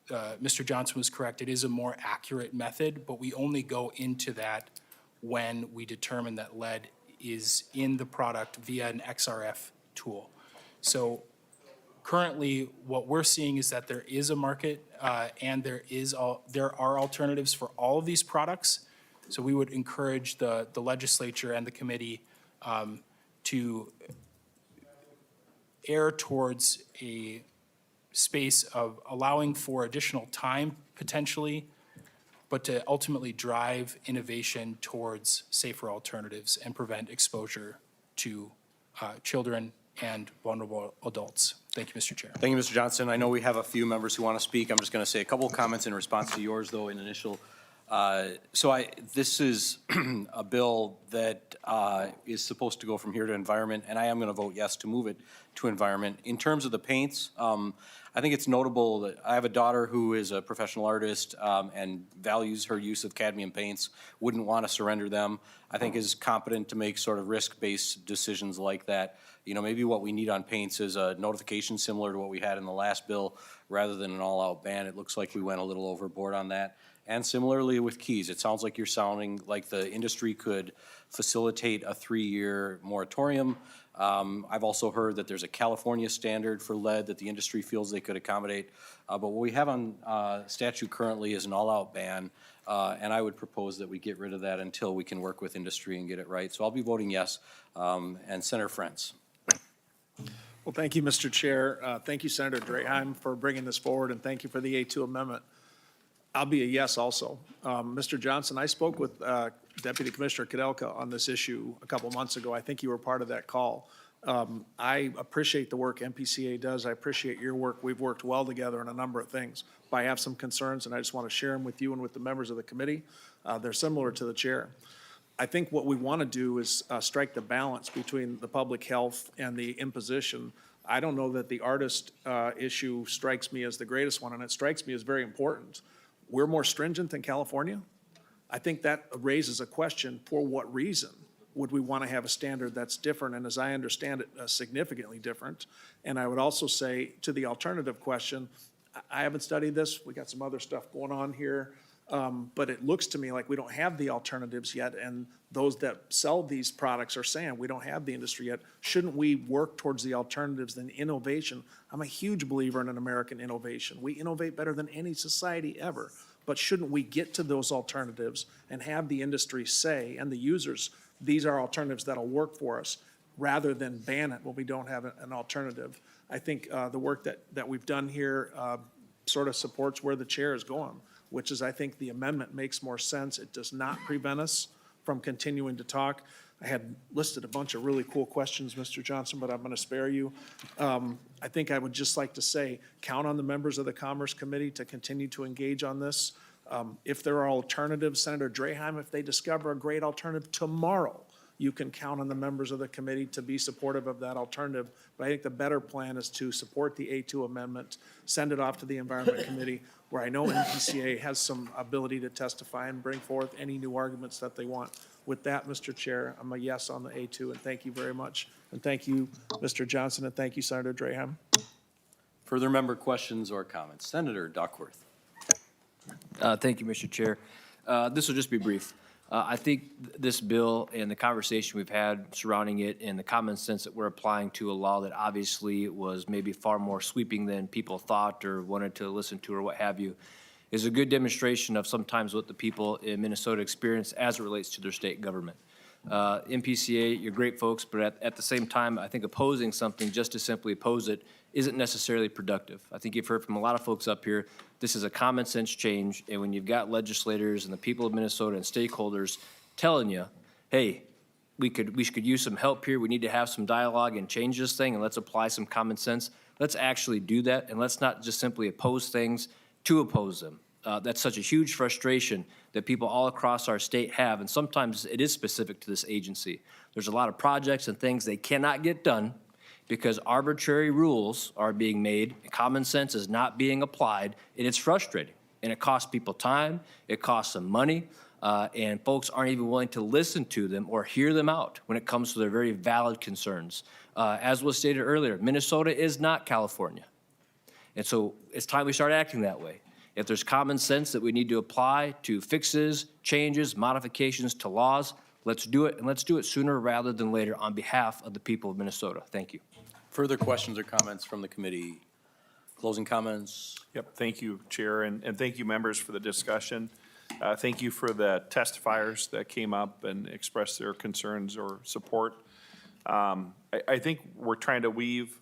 Mr. Johnson was correct, it is a more accurate method, but we only go into that when we determine that lead is in the product via an XRF tool. So currently, what we're seeing is that there is a market and there are alternatives for all of these products. So we would encourage the legislature and the committee to err towards a space of allowing for additional time potentially, but to ultimately drive innovation towards safer alternatives and prevent exposure to children and vulnerable adults. Thank you, Mr. Chair. Thank you, Mr. Johnson. I know we have a few members who want to speak. I'm just going to say a couple of comments in response to yours, though, in initial. This is a bill that is supposed to go from here to environment, and I am going to vote yes to move it to environment. In terms of the paints, I think it's notable that I have a daughter who is a professional artist and values her use of cadmium paints, wouldn't want to surrender them. I think is competent to make sort of risk-based decisions like that. You know, maybe what we need on paints is a notification similar to what we had in the last bill rather than an all-out ban. It looks like we went a little overboard on that. And similarly with keys, it sounds like you're sounding like the industry could facilitate a 3-year moratorium. I've also heard that there's a California standard for lead that the industry feels they could accommodate. But what we have on statute currently is an all-out ban, and I would propose that we get rid of that until we can work with industry and get it right. So I'll be voting yes. And Senator Frentz. Well, thank you, Mr. Chair. Thank you, Senator Draheim, for bringing this forward, and thank you for the A2 amendment. I'll be a yes also. Mr. Johnson, I spoke with Deputy Commissioner Kudelka on this issue a couple months ago. I think you were part of that call. I appreciate the work MPCA does. I appreciate your work. We've worked well together on a number of things. But I have some concerns, and I just want to share them with you and with the members of the committee. They're similar to the chair. I think what we want to do is strike the balance between the public health and the imposition I don't know that the artist issue strikes me as the greatest one, and it strikes me as very important. We're more stringent than California. I think that raises a question, for what reason would we want to have a standard that's different, and as I understand it, significantly different? And I would also say, to the alternative question, I haven't studied this, we got some other stuff going on here, but it looks to me like we don't have the alternatives yet, and those that sell these products are saying we don't have the industry yet. Shouldn't we work towards the alternatives and innovation? I'm a huge believer in an American innovation. We innovate better than any society ever, but shouldn't we get to those alternatives and have the industry say, and the users, these are alternatives that'll work for us, rather than ban it when we don't have an alternative? I think the work that we've done here sort of supports where the chair is going, which is, I think the amendment makes more sense. It does not prevent us from continuing to talk. I had listed a bunch of really cool questions, Mr. Johnson, but I'm going to spare you. I think I would just like to say, count on the members of the Commerce Committee to continue to engage on this. If there are alternatives, Senator Draheim, if they discover a great alternative tomorrow, you can count on the members of the committee to be supportive of that alternative. But I think the better plan is to support the A2 amendment, send it off to the Environment Committee, where I know NPCA has some ability to testify and bring forth any new arguments that they want. With that, Mr. Chair, I'm a yes on the A2, and thank you very much. And thank you, Mr. Johnson, and thank you, Senator Draheim. Further member questions or comments? Senator Duckworth. Thank you, Mr. Chair. This will just be brief. I think this bill and the conversation we've had surrounding it and the common sense that we're applying to a law that obviously was maybe far more sweeping than people thought or wanted to listen to or what have you, is a good demonstration of sometimes what the people in Minnesota experience as it relates to their state government. MPCA, you're great folks, but at the same time, I think opposing something just to simply oppose it isn't necessarily productive. I think you've heard from a lot of folks up here, this is a common sense change, and when you've got legislators and the people of Minnesota and stakeholders telling you, hey, we could use some help here, we need to have some dialogue and change this thing, and let's apply some common sense, let's actually do that, and let's not just simply oppose things to oppose them. That's such a huge frustration that people all across our state have, and sometimes it is specific to this agency. There's a lot of projects and things they cannot get done because arbitrary rules are being made, and common sense is not being applied, and it's frustrating. And it costs people time, it costs them money, and folks aren't even willing to listen to them or hear them out when it comes to their very valid concerns. As was stated earlier, Minnesota is not California. And so it's time we start acting that way. If there's common sense that we need to apply to fixes, changes, modifications to laws, let's do it, and let's do it sooner rather than later on behalf of the people of Minnesota. Thank you. Further questions or comments from the committee? Closing comments? Yep, thank you, Chair, and thank you, members, for the discussion. Thank you for the testifiers that came up and expressed their concerns or support. I think we're trying to weave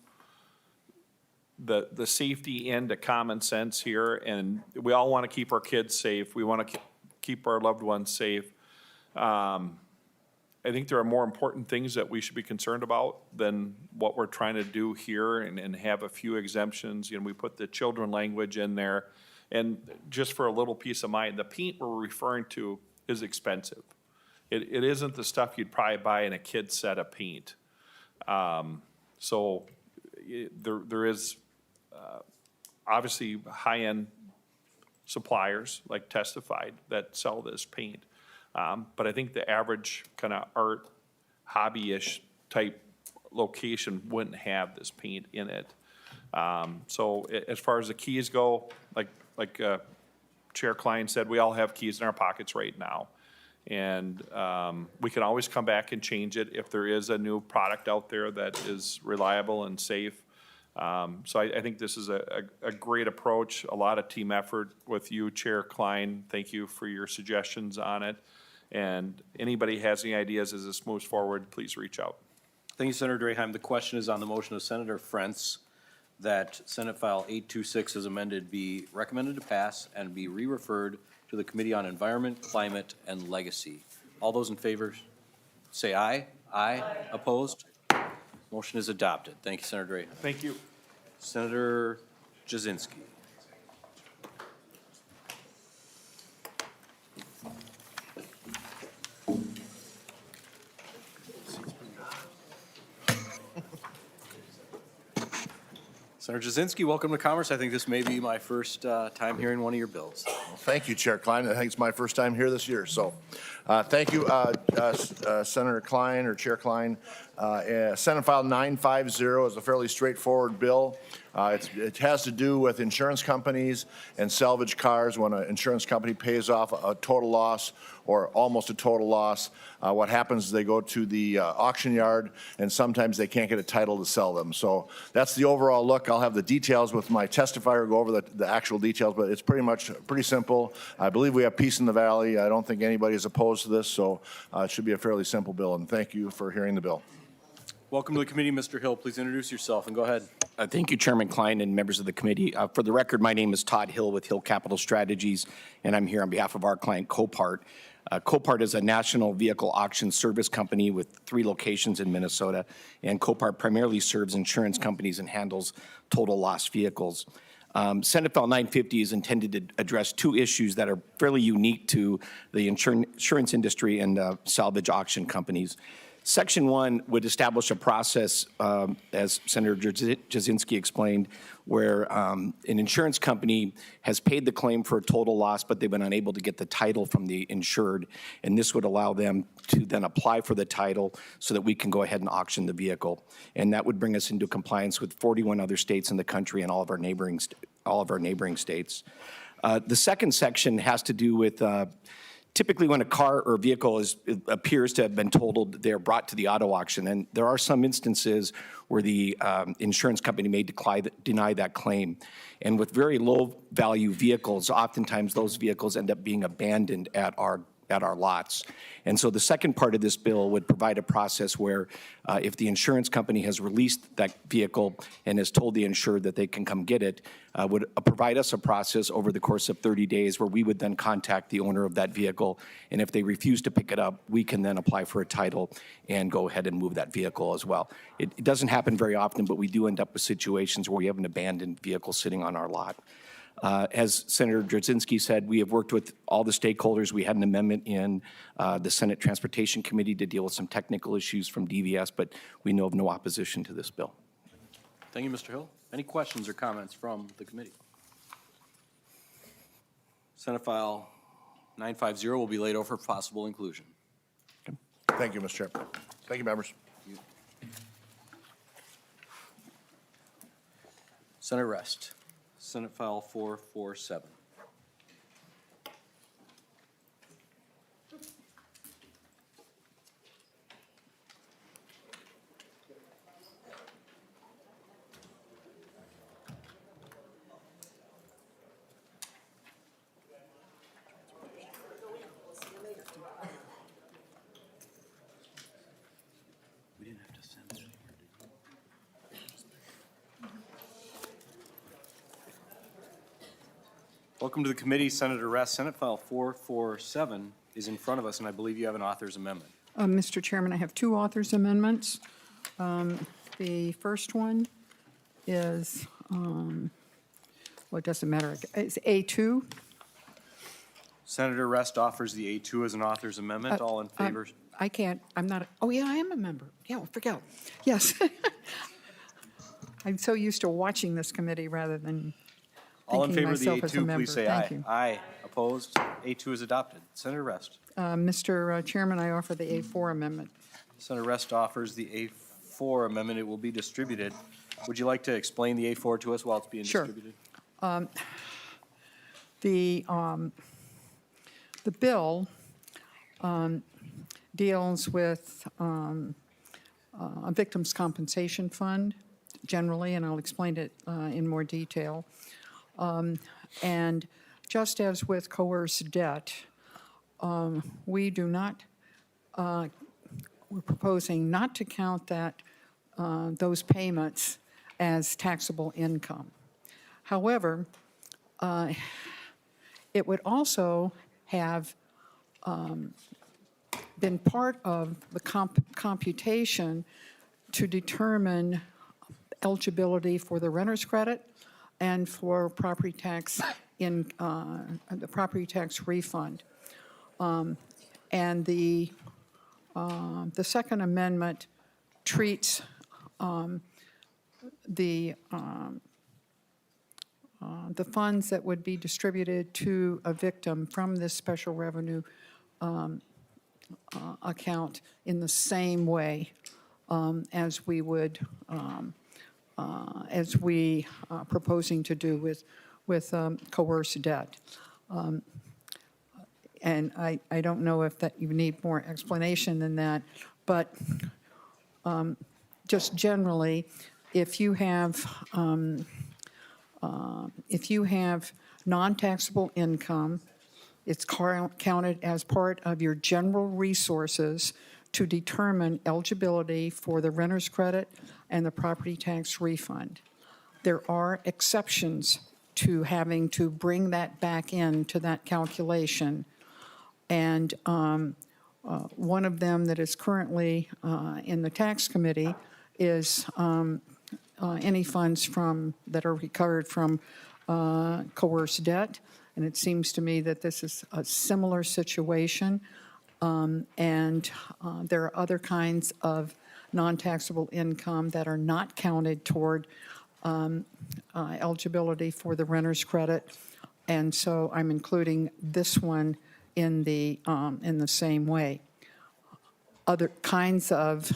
the safety into common sense here, and we all want to keep our kids safe. We want to keep our loved ones safe. I think there are more important things that we should be concerned about than what we're trying to do here and have a few exemptions. You know, we put the children language in there. And just for a little peace of mind, the paint we're referring to is expensive. It isn't the stuff you'd probably buy in a kid's set of paint. So there is obviously high-end suppliers, like Testified, that sell this paint. But I think the average kind of art, hobby-ish type location wouldn't have this paint in it. So as far as the keys go, like Chair Klein said, we all have keys in our pockets right now. And we can always come back and change it if there is a new product out there that is reliable and safe. So I think this is a great approach, a lot of team effort with you, Chair Klein. Thank you for your suggestions on it. And anybody has any ideas as this moves forward, please reach out. Thank you, Senator Draheim. The question is on the motion of Senator Frentz that Senate File 826 as amended be recommended to pass and be re-referred to the Committee on Environment, Climate, and Legacy. All those in favor say aye. Aye. Opposed? Motion is adopted. Thank you, Senator Draheim. Thank you. Senator Jasinski. Senator Jasinski, welcome to Commerce. I think this may be my first time hearing one of your bills. Thank you, Chair Klein. I think it's my first time here this year, so thank you, Senator Klein or Chair Klein. Senate File 950 is a fairly straightforward bill. It has to do with insurance companies and salvage cars. When an insurance company pays off a total loss or almost a total loss, what happens is they go to the auction yard, and sometimes they can't get a title to sell them. So that's the overall look. I'll have the details with my testifier go over the actual details, but it's pretty simple. I believe we have peace in the valley. I don't think anybody is opposed to this, so it should be a fairly simple bill, and thank you for hearing the bill. Welcome to the committee, Mr. Hill. Please introduce yourself and go ahead. Thank you, Chairman Klein and members of the committee. For the record, my name is Todd Hill with Hill Capital Strategies, and I'm here on behalf of our client, Copart. Copart is a national vehicle auction service company with 3 locations in Minnesota, and Copart primarily serves insurance companies and handles total loss vehicles. Senate File 950 is intended to address 2 issues that are fairly unique to the insurance industry and salvage auction companies. Section 1 would establish a process, as Senator Jasinski explained, where an insurance company has paid the claim for a total loss, but they've been unable to get the title from the insured, and this would allow them to then apply for the title so that we can go ahead and auction the vehicle. And that would bring us into compliance with 41 other states in the country and all of our neighboring states. The second section has to do with typically when a car or vehicle appears to have been totaled, they're brought to the auto auction. And there are some instances where the insurance company may deny that claim. And with very low value vehicles, oftentimes those vehicles end up being abandoned at our lots. And so the second part of this bill would provide a process where if the insurance company has released that vehicle and has told the insured that they can come get it, would provide us a process over the course of 30 days where we would then contact the owner of that vehicle. And if they refuse to pick it up, we can then apply for a title and go ahead and move that vehicle as well. It doesn't happen very often, but we do end up with situations where we have an abandoned vehicle sitting on our lot. As Senator Jasinski said, we have worked with all the stakeholders. We had an amendment in the Senate Transportation Committee to deal with some technical issues from DVS, but we know of no opposition to this bill. Thank you, Mr. Hill. Any questions or comments from the committee? Senate File 950 will be laid over for possible inclusion. Thank you, Mr. Chair. Thank you, members. Senate Rest. Senate File 447. We didn't have to send it. Welcome to the committee, Senator Rest. Senate File 447 is in front of us, and I believe you have an author's amendment. Mr. Chairman, I have 2 authors' amendments. The first one is, well, it doesn't matter, it's A2. Senator Rest offers the A2 as an author's amendment. All in favor? I can't, I'm not, oh yeah, I am a member. Yeah, forget. Yes. I'm so used to watching this committee rather than All in thinking favor of the myself as a A2, member. please say Thank aye. you. Aye. Opposed? A2 is adopted. Senator Rest. Mr. Chairman, I offer the A4 amendment. Senator Rest offers the A4 amendment. It will be distributed. Would you like to explain the A4 to us while it's being Sure. distributed? The bill deals with a victim's compensation fund generally, and I'll explain it in more detail. And just as with coerced debt, we do not, we're proposing not to count that, those payments as taxable income. However, it would also have been part of the computation to determine eligibility for the renter's credit and for property tax in the property tax refund. And the Second Amendment treats the the funds that would be distributed to a victim from this special revenue account in the same way as we would, as we proposing to do with coerced debt. And I don't know if that you need more explanation than that, but just generally, if you have non-taxable income, it's counted as part of your general resources to determine eligibility for the renter's credit and the property tax refund. There are exceptions to having to bring that back into that calculation. And one of them that is currently in the tax committee is any funds that are recovered from coerced debt. And it seems to me that this is a similar situation. And there are other kinds of non-taxable income that are not counted toward eligibility for the renter's credit. And so I'm including this one in the same way. Other kinds of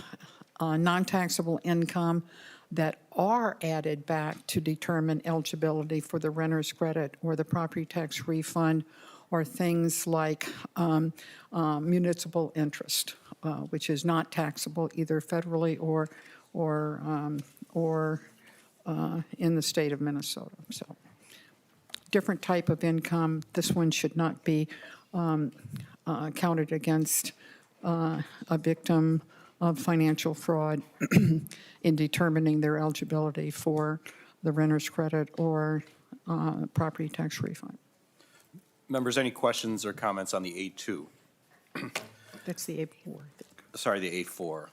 non-taxable income that are added back to determine eligibility for the renter's credit or the property tax refund are things like municipal interest, which is not taxable either federally or in the state of Minnesota. So, different type of income. This one should not be counted against a victim of financial fraud in determining their eligibility for the renter's credit or property tax refund. Members, any questions or comments on the A2? That's the A4. Sorry, the A4.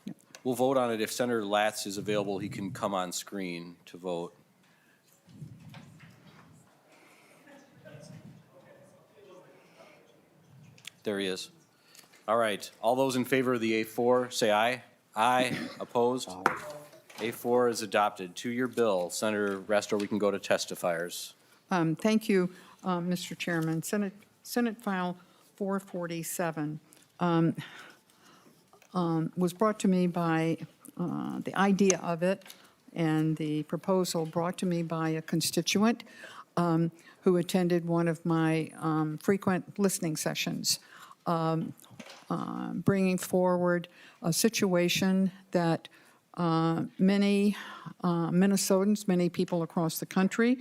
We'll vote on it. If Senator Latz is available, he can come on screen to vote. There he is. All right. All those in favor of the A4, say aye. Aye. Opposed? A4 is adopted. To your bill, Senator Restor, we can go to testifiers. Thank you, Mr. Chairman. Senate File 447 was brought to me by, the idea of it and the proposal brought to me by a constituent who attended one of my frequent listening sessions, bringing forward a situation that many Minnesotans, many people across the country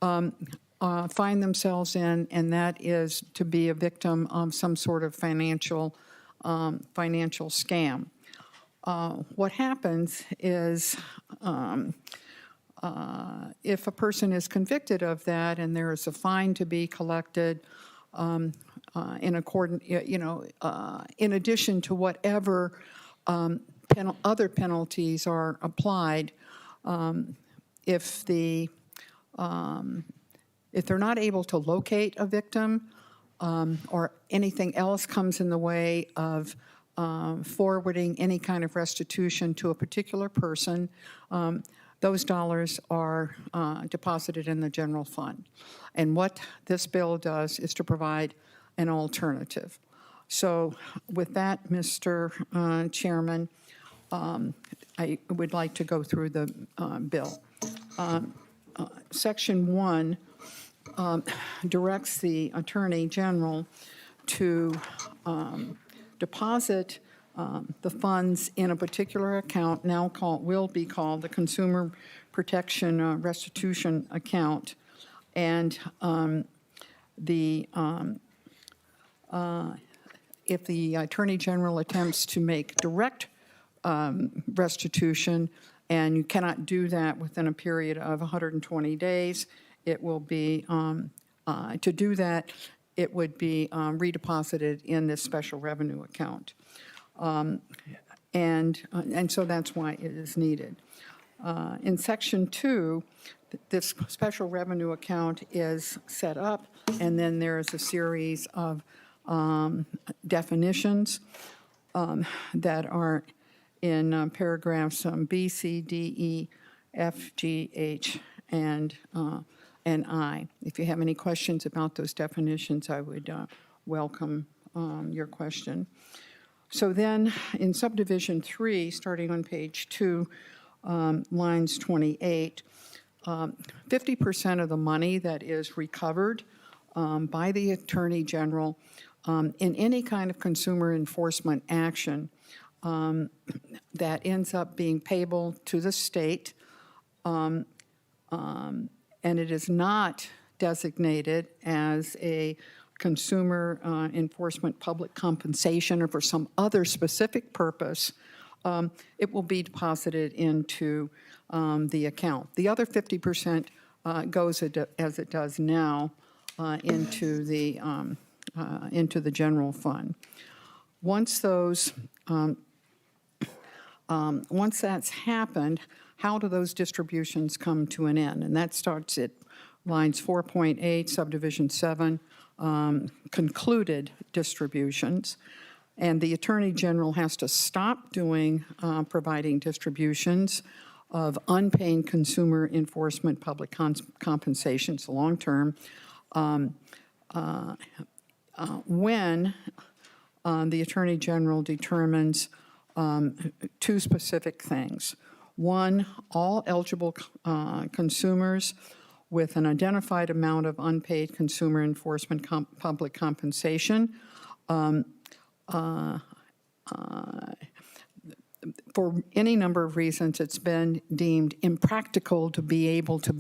find themselves in, and that is to be a victim of some sort of financial scam. What happens is if a person is convicted of that and there is a fine to be collected in accordance, in addition to whatever other penalties are applied, if they're not able to locate a victim or anything else comes in the way of forwarding any kind of restitution to a particular person, those dollars are deposited in the general fund. And what this bill does is to provide an alternative. So with that, Mr. Chairman, I would like to go through the bill. Section 1 directs the Attorney General to deposit the funds in a particular account, will be called the Consumer Protection Restitution Account. And if the Attorney General attempts to make direct restitution, and you cannot do that within a period of 120 days, it will be, to do that, it would be redeposited in this special revenue account. And so that's why it is needed. In Section 2, this special revenue account is set up, and then there is a series of definitions that are in paragraphs B, C, D, E, F, G, H, and and I. If you have any questions about those definitions, I would welcome your question. So then, in subdivision 3, starting on page 2, lines 28, 50% of the money that is recovered by the Attorney General in any kind of consumer enforcement action that ends up being payable to the state, and it is not designated as a consumer enforcement public compensation or for some other specific purpose, it will be deposited into the account. The other 50% goes as it does now into the general fund. Once those, once that's happened, how do those distributions come to an end? And that starts at lines 4.8, subdivision 7, concluded distributions. And the Attorney General has to stop doing, providing distributions of unpaid consumer enforcement public compensations long-term when the Attorney General determines two specific things. One, all eligible consumers with an identified amount of unpaid consumer enforcement public compensation for any number of reasons, it's been deemed impractical to be able to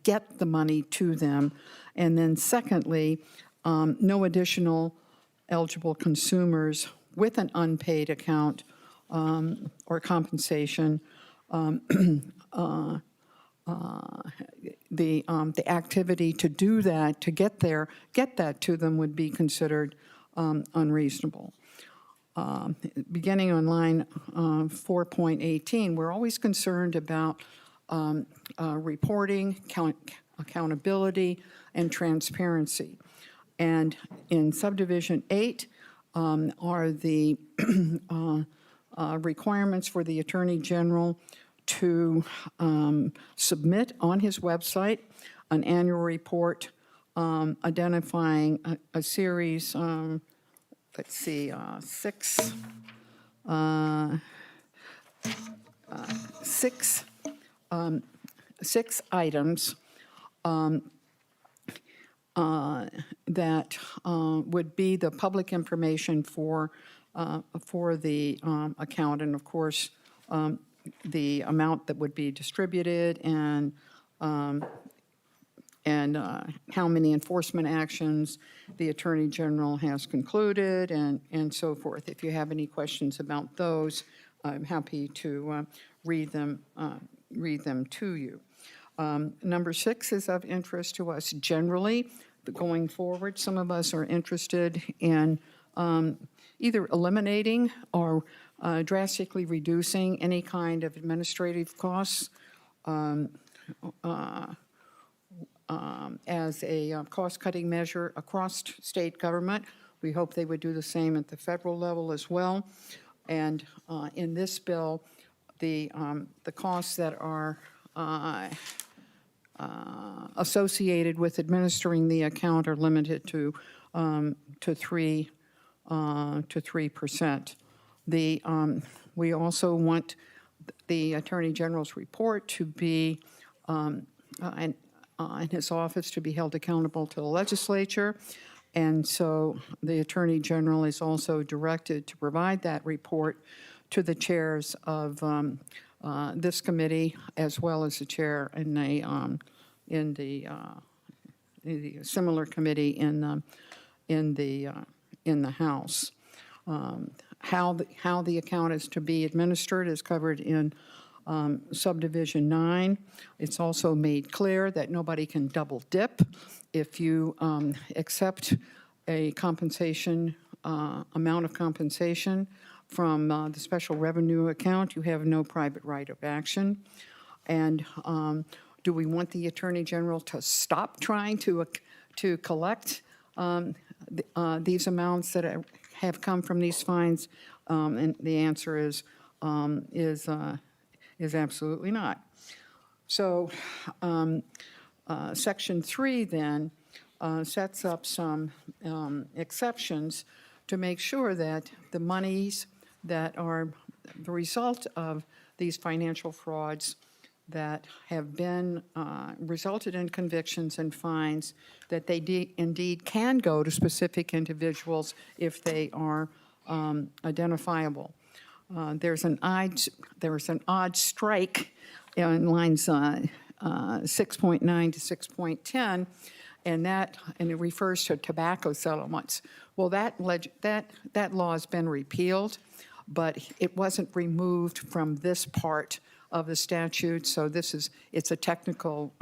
get the money to them. And then secondly, no additional eligible consumers with an unpaid account or compensation. The activity to do that, to get that to them would be considered unreasonable. Beginning on line 4.18, we're always concerned about reporting, accountability, and transparency. And in subdivision 8 are the requirements for the Attorney General to submit on his website an annual report identifying a series, let's see, six items that would be the public information for the account, and of course, the amount that would be distributed and how many enforcement actions the Attorney General has concluded and so forth. If you have any questions about those, I'm happy to read them to you. Number 6 is of interest to us generally. Going forward, some of us are interested in either eliminating or drastically reducing any kind of administrative costs as a cost-cutting measure across state government. We hope they would do the same at the federal level as well. And in this bill, the costs that are associated with administering the account are limited to 3%. We also want the Attorney General's report to be in his office to be held accountable to the Legislature. And so the Attorney General is also directed to provide that report to the chairs of this committee, as well as the chair in the similar committee in the House. How the account is to be administered is covered in subdivision 9. It's also made clear that nobody can double dip. If you accept a compensation, amount of compensation from the special revenue account, you have no private right of action. And do we want the Attorney General to stop trying to collect these amounts that have come from these fines? And the answer is absolutely not. So Section 3 then sets up some exceptions to make sure that the monies that are the result of these financial frauds that have been resulted in convictions and fines, that they indeed can go to specific individuals if they are identifiable. There's an odd strike in lines 6.9 to 6.10, and it refers to tobacco settlements. Well, that law has been repealed, but it wasn't removed from this part of the statute, so it's a technical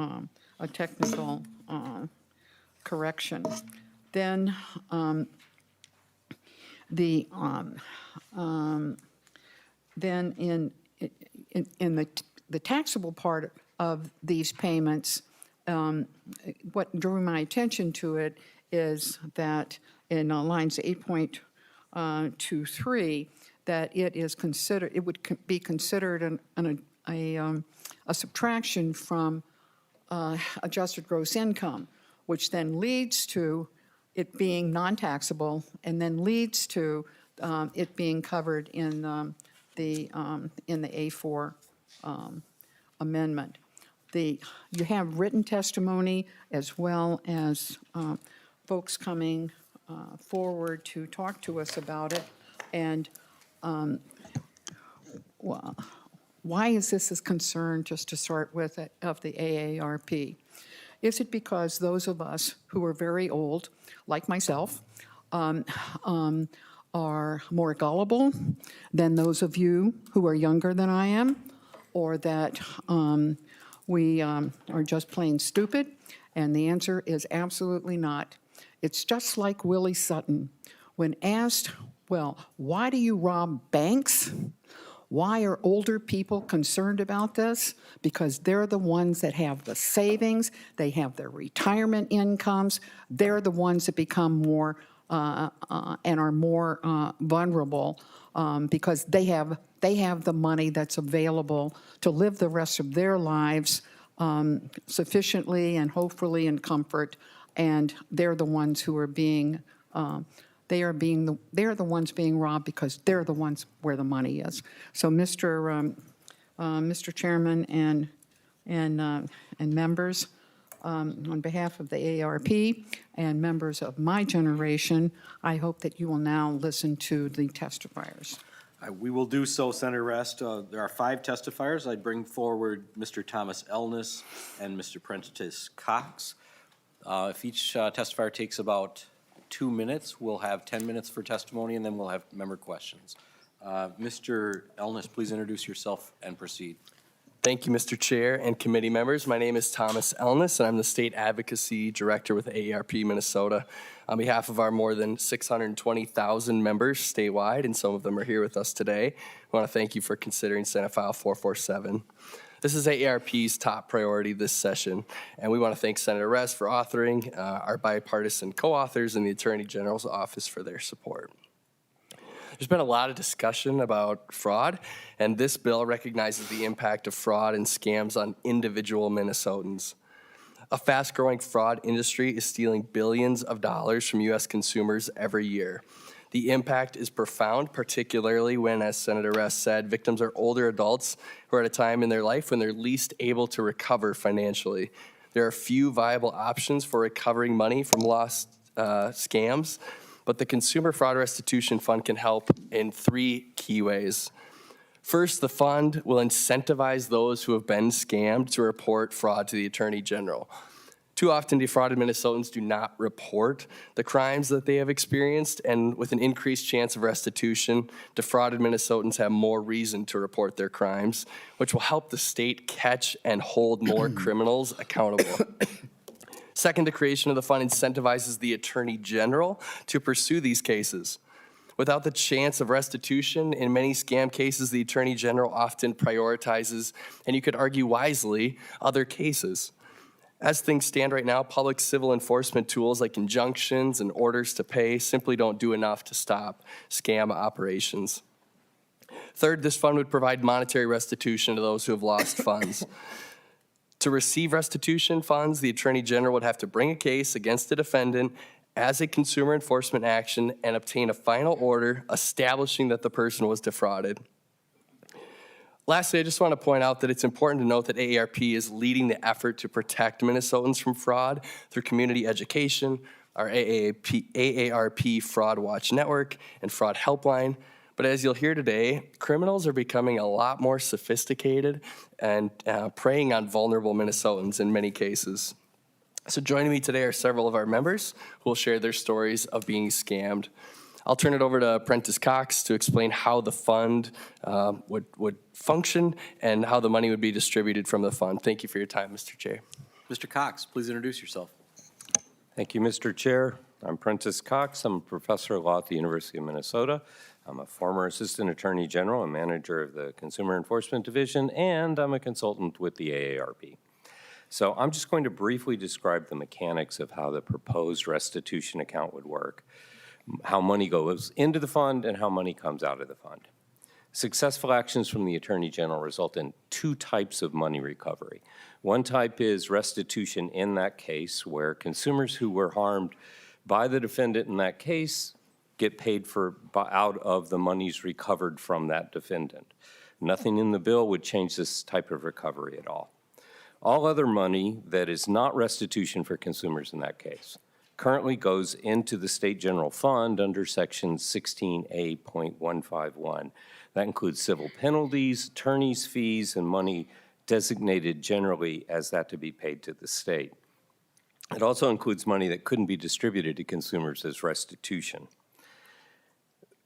correction. Then then in the taxable part of these payments, what drew my attention to it is that in lines 8.23, that it would be considered a subtraction from adjusted gross income, which then leads to it being non-taxable, and then leads to it being covered in the A4 amendment. You have written testimony as well as folks coming forward to talk to us about it. And why is this a concern, just to start with, of the AARP? Is it because those of us who are very old, like myself, are more gullible than those of you who are younger than I am, or that we are just plain stupid? And the answer is absolutely not. It's just like Willie Sutton. When asked, well, why do you rob banks? Why are older people concerned about this? Because they're the ones that have the savings, they have their retirement incomes, they're the ones that become more and are more vulnerable because they have the money that's available to live the rest of their lives sufficiently and hopefully in comfort, and they're the ones who are being they're the ones being robbed because they're the ones where the money is. So, Mr. Chairman and members, on behalf of the AARP and members of my generation, I hope that you will now listen to the testifiers. We will do so, Senator Rest. There are 5 testifiers. I bring forward Mr. Thomas Elnes and Mr. Prentice Cox. If each testifier takes about 2 minutes, we'll have 10 minutes for testimony, and then we'll have member questions. Mr. Elnes, please introduce yourself and proceed. Thank you, Mr. Chair and committee members. My name is Thomas Elnes, and I'm the State Advocacy Director with AARP Minnesota. On behalf of our more than 620,000 members statewide, and some of them are here with us today, I want to thank you for considering Senate File 447. This is AARP's top priority this session, and we want to thank Senator Rest for authoring, our bipartisan co-authors, and the Attorney General's office for their support. There's been a lot of discussion about fraud, and this bill recognizes the impact of fraud and scams on individual Minnesotans. A fast-growing fraud industry is stealing billions of dollars from U.S. consumers every year. The impact is profound, particularly when, as Senator Rest said, victims are older adults who are at a time in their life when they're least able to recover financially. There are few viable options for recovering money from lost scams, but the Consumer Fraud Restitution Fund can help in 3 key ways. First, the fund will incentivize those who have been scammed to report fraud to the Attorney General. Too often, defrauded Minnesotans do not report the crimes that they have experienced, and with an increased chance of restitution, defrauded Minnesotans have more reason to report their crimes, which will help the state catch and hold more criminals accountable. Second, the creation of the fund incentivizes the Attorney General to pursue these cases. Without the chance of restitution, in many scam cases, the Attorney General often prioritizes, and you could argue wisely, other cases. As things stand right now, public civil enforcement tools like injunctions and orders to pay simply don't do enough to stop scam operations. Third, this fund would provide monetary restitution to those who have lost funds. To receive restitution funds, the Attorney General would have to bring a case against the defendant as a consumer enforcement action and obtain a final order establishing that the person was defrauded. Lastly, I just want to point out that it's important to note that AARP is leading the effort to protect Minnesotans from fraud through community education, our AARP Fraud Watch Network, and Fraud Helpline. But as you'll hear today, criminals are becoming a lot more sophisticated and preying on vulnerable Minnesotans in many cases. So joining me today are several of our members who will share their stories of being scammed. I'll turn it over to Prentice Cox to explain how the fund would function and how the money would be distributed from the fund. Thank you for your time, Mr. Chair. Mr. Cox, please introduce yourself. Thank you, Mr. Chair. I'm Prentice Cox. I'm a professor of law at the University of Minnesota. I'm a former Assistant Attorney General and manager of the Consumer Enforcement Division, and I'm a consultant with the AARP. So I'm just going to briefly describe the mechanics of how the proposed restitution account would work, how money goes into the fund and how money comes out of the fund. Successful actions from the Attorney General result in two types of money recovery. One type is restitution in that case, where consumers who were harmed by the defendant in that case get paid for out of the monies recovered from that defendant. Nothing in the bill would change this type of recovery at all. All other money that is not restitution for consumers in that case currently goes into the State General Fund under Section 16A.151. That includes civil penalties, attorney's fees, and money designated generally as that to be paid to the state. It also includes money that couldn't be distributed to consumers as restitution.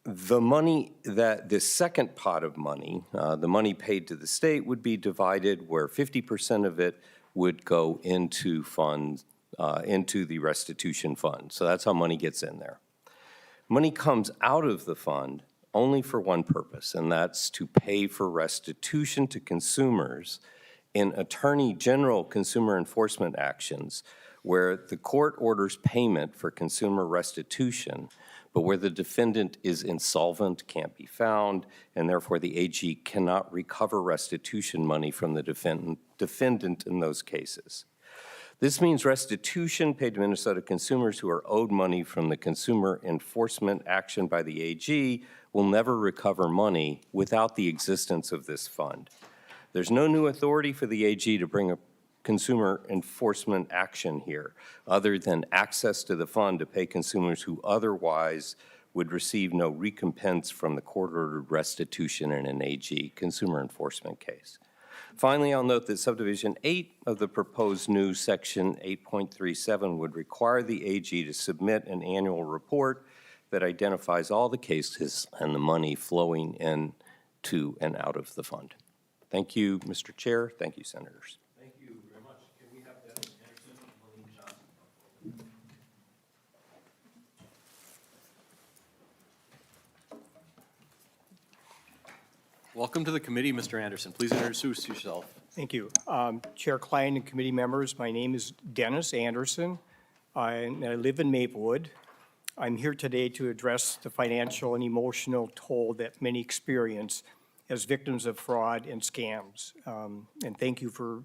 The money that this second pot of money, the money paid to the state, would be divided where 50% of it would go into funds, into the restitution fund. So that's how money gets in there. Money comes out of the fund only for one purpose, and that's to pay for restitution to consumers in Attorney General consumer enforcement actions where the court orders payment for consumer restitution, but where the defendant is insolvent, can't be found, and therefore the AG cannot recover restitution money from the defendant in those cases. This means restitution paid to Minnesota consumers who are owed money from the consumer enforcement action by the AG will never recover money without the existence of this fund. There's no new authority for the AG to bring a consumer enforcement action here, other than access to the fund to pay consumers who otherwise would receive no recompense from the court-ordered restitution in an AG consumer enforcement case. Finally, I'll note that Subdivision 8 of the proposed new Section 8.37 would require the AG to submit an annual report that identifies all the cases and the money flowing in to and out of the fund. Thank you, Mr. Chair. Thank you, Senators. Thank you very much. Can we have Dennis Anderson and Maureen Johnson? Welcome to the committee, Mr. Anderson. Please introduce yourself. Thank you. Chair Klein and committee members, my name is Dennis Anderson. I live in Maplewood. I'm here today to address the financial and emotional toll that many experience as victims of fraud and scams. And thank you for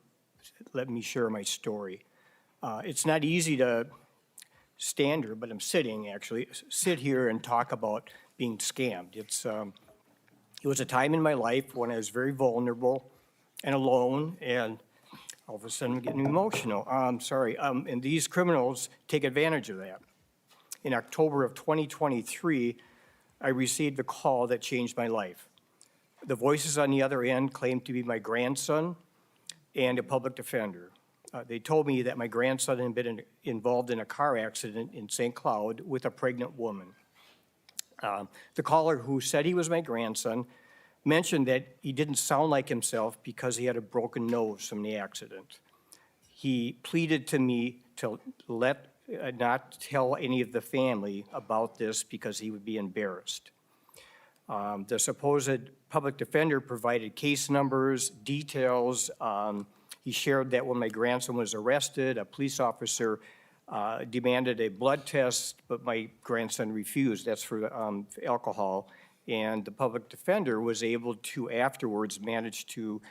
letting me share my story. It's not easy to stand here, but I'm sitting actually, sit here and talk about being scammed. It was a time in my life when I was very vulnerable and alone, and all of a sudden I'm getting emotional. And these criminals take advantage of that. In October of 2023, I received a call that changed my life. The voices on the other end claimed to be my grandson and a public defender. They told me that my grandson had been involved in a car accident in St. Cloud with a pregnant woman. The caller, who said he was my grandson, mentioned that he didn't sound like himself because he had a broken nose from the accident. He pleaded to me to not tell any of the family about this because he would be embarrassed. The supposed public defender provided case numbers, details. He shared that when my grandson was arrested, a police officer demanded a blood test, but my grandson refused. That's for alcohol. And the public defender was able to afterwards manage to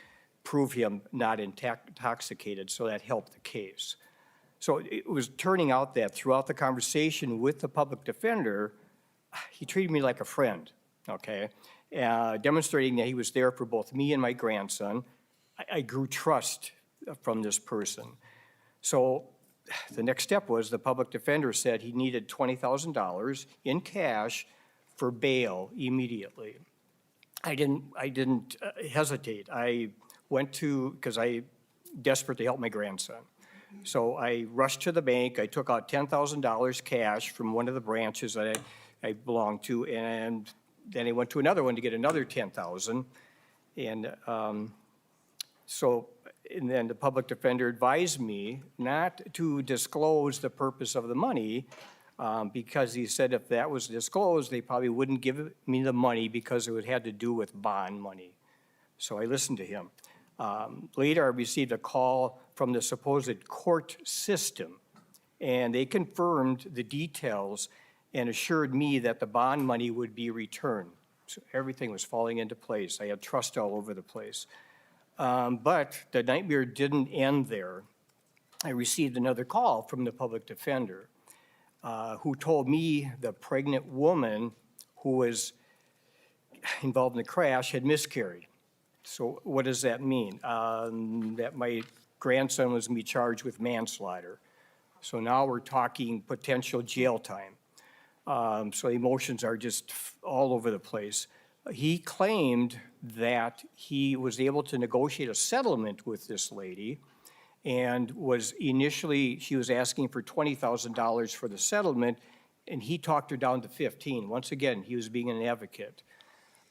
prove him not intoxicated, so that helped the case. So it was turning out that throughout the conversation with the public defender, he treated me like a friend, okay? Demonstrating that he was there for both me and my grandson. I grew trust from this person. So the next step was the public defender said he needed $20,000 in cash for bail immediately. I didn't hesitate. I went to, because I desperate to help my grandson. So I rushed to the bank. I took out $10,000 cash from one of the branches that I belonged to, and then I went to another one to get another $10,000. And and then the public defender advised me not to disclose the purpose of the money, because he said if that was disclosed, they probably wouldn't give me the money because it had to do with bond money. So I listened to him. Later, I received a call from the supposed court system, and they confirmed the details and assured me that the bond money would be returned. So everything was falling into place. I had trust all over the place. But the nightmare didn't end there. I received another call from the public defender, who told me the pregnant woman who was involved in the crash had miscarried. So what does that mean? That my grandson was going to be charged with manslaughter. So now we're talking potential jail time. So emotions are just all over the place. He claimed that he was able to negotiate a settlement with this lady, and was initially, she was asking for $20,000 for the settlement, and he talked her down to 15. Once again, he was being an advocate.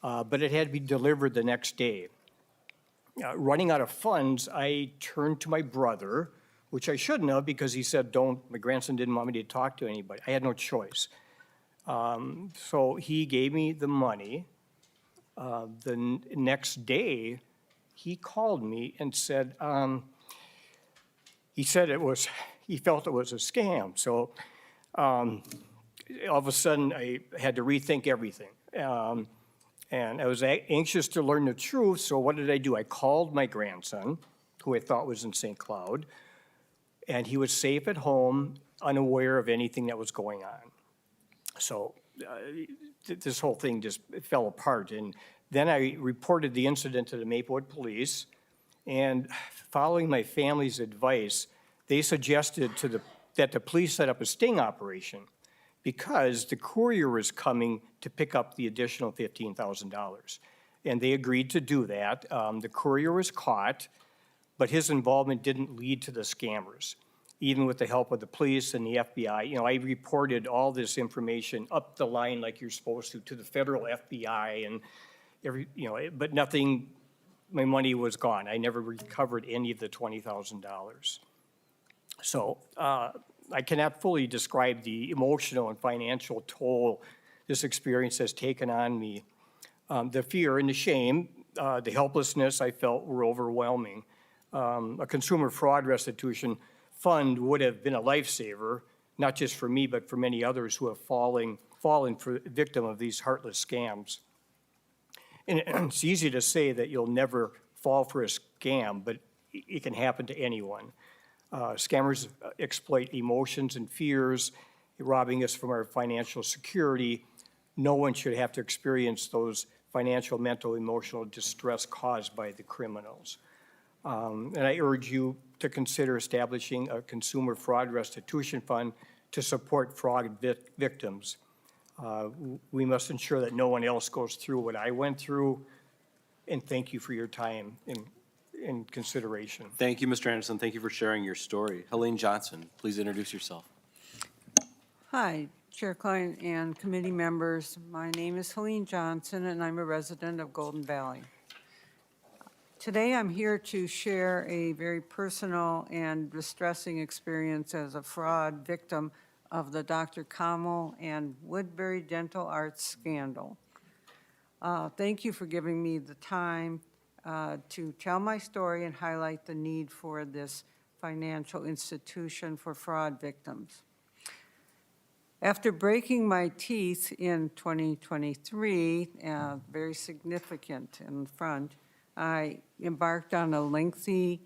But it had to be delivered the next day. Running out of funds, I turned to my brother, which I shouldn't have, because he said, my grandson didn't want me to talk to anybody. I had no choice. So he gave me the money. The next day, he called me and said, he felt it was a scam. So all of a sudden, I had to rethink everything. And I was anxious to learn the truth, so what did I do? I called my grandson, who I thought was in St. Cloud, and he was safe at home, unaware of anything that was going on. So this whole thing just fell apart. And then I reported the incident to the Maplewood Police, and following my family's advice, they suggested that the police set up a sting operation, because the courier was coming to pick up the additional $15,000. And they agreed to do that. The courier was caught, but his involvement didn't lead to the scammers. Even with the help of the police and the FBI, I reported all this information up the line like you're supposed to the federal FBI, and but nothing, my money was gone. I never recovered any of the $20,000. So, I cannot fully describe the emotional and financial toll this experience has taken on me. The fear and the shame, the helplessness I felt were overwhelming. A consumer fraud restitution fund would have been a lifesaver, not just for me, but for many others who have fallen for victim of these heartless scams. And it's easy to say that you'll never fall for a scam, but it can happen to anyone. Scammers exploit emotions and fears, robbing us from our financial security. No one should have to experience those financial, mental, emotional distress caused by the criminals. And I urge you to consider establishing a consumer fraud restitution fund to support fraud victims. We must ensure that no one else goes through what I went through, and thank you for your time in consideration. Thank you, Mr. Anderson. Thank you for sharing your story. Helene Johnson, please introduce yourself. Hi, Chair Klein and committee members. My name is Helene Johnson, and I'm a resident of Golden Valley. Today, I'm here to share a very personal and distressing experience as a fraud victim of the Dr. Kamal and Woodbury Dental Arts scandal. Thank you for giving me the time to tell my story and highlight the need for this financial institution for fraud victims. After breaking my teeth in 2023, very significant in front, I embarked on a lengthy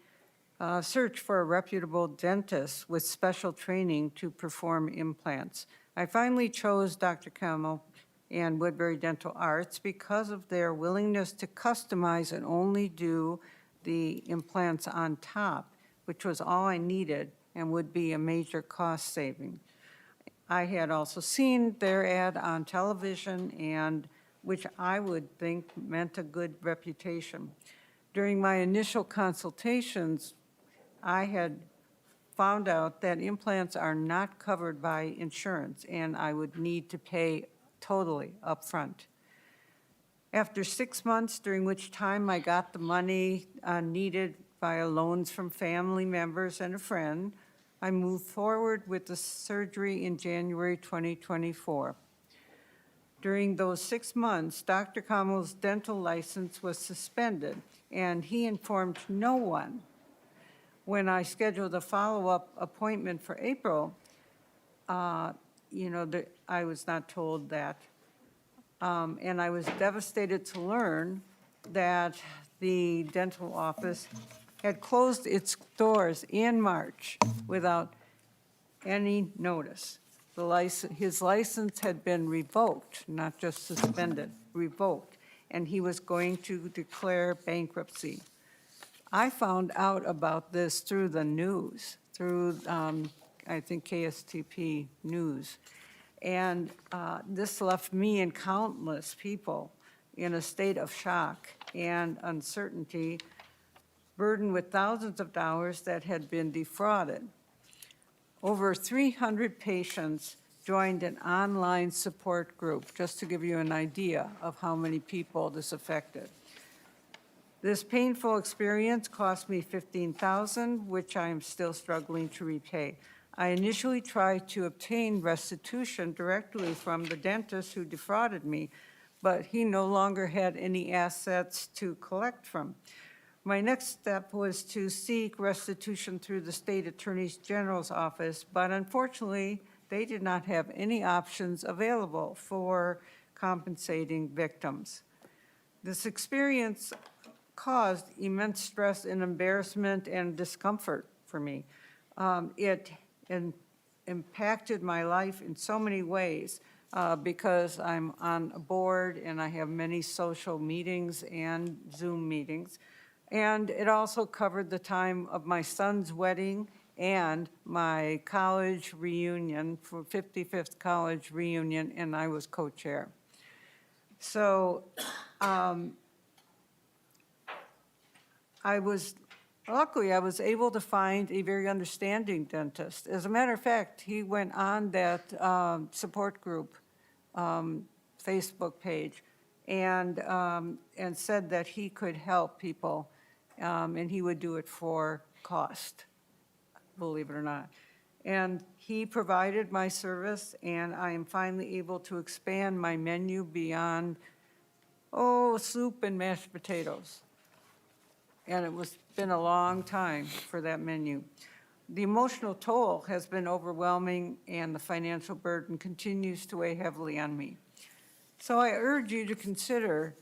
search for a reputable dentist with special training to perform implants. I finally chose Dr. Camel and Woodbury Dental Arts because of their willingness to customize and only do the implants on top, which was all I needed and would be a major cost saving. I had also seen their ad on television, and which I would think meant a good reputation. During my initial consultations, I had found out that implants are not covered by insurance, and I would need to pay totally upfront. After 6 months, during which time I got the money needed via loans from family members and a friend, I moved forward with the surgery in January 2024. During those 6 months, Dr. Kamel's dental license was suspended, and he informed no one. When I scheduled a follow-up appointment for April, I was not told that. And I was devastated to learn that the dental office had closed its doors in March without any notice. His license had been revoked, not just suspended, revoked, and he was going to declare bankruptcy. I found out about this through the news, through, I think, KSTP News. And this left me and countless people in a state of shock and uncertainty, burdened with thousands of dollars that had been defrauded. Over 300 patients joined an online support group, just to give you an idea of how many people this affected. This painful experience cost me $15,000, which I am still struggling to repay. I initially tried to obtain restitution directly from the dentist who defrauded me, but he no longer had any assets to collect from. My next step was to seek restitution through the State Attorney General's office, but unfortunately, they did not have any options available for compensating victims. This experience caused immense stress and embarrassment and discomfort for me. It impacted my life in so many ways because I'm on a board and I have many social meetings and Zoom meetings. And it also covered the time of my son's wedding and my college reunion, for 55th college reunion, and I was co-chair. So luckily, I was able to find a very understanding dentist. As a matter of fact, he went on that support group Facebook page and said that he could help people, and he would do it for cost, believe it or not. And he provided my service, and I am finally able to expand my menu beyond, soup and mashed potatoes. And it was been a long time for that menu. The emotional toll has been overwhelming, and the financial burden continues to weigh heavily on me. So I urge you to consider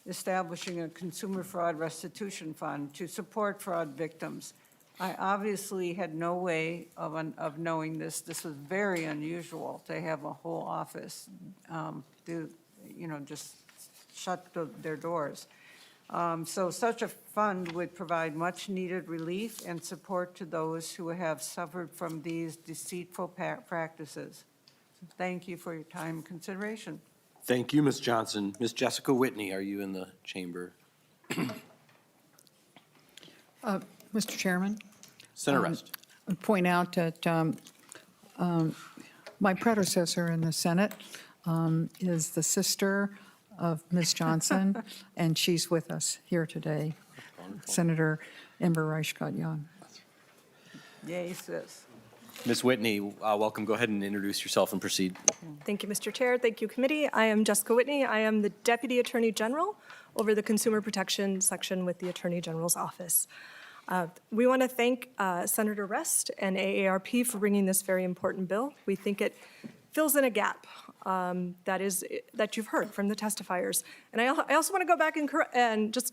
establishing a consumer fraud restitution fund to support fraud victims. I obviously had no way of knowing this. This was very unusual to have a whole office just shut their doors. So such a fund would provide much-needed relief and support to those who have suffered from these deceitful practices. Thank you for your time and consideration. Thank you, Ms. Johnson. Ms. Jessica Whitney, are you in the chamber? Mr. Chairman? Senator Rest. I'd point out that my predecessor in the Senate is the sister of Ms. Johnson, and she's with us here today, Senator Ember Reichgott-Young. Yay, sis. Ms. Whitney, welcome. Go ahead and introduce yourself and proceed. Thank you, Mr. Chair. Thank you, committee. I am Jessica Whitney. I am the Deputy Attorney General over the Consumer Protection section with the Attorney General's office. We want to thank Senator Rest and AARP for bringing this very important bill. We think it fills in a gap that you've heard from the testifiers. And I also want to go back and just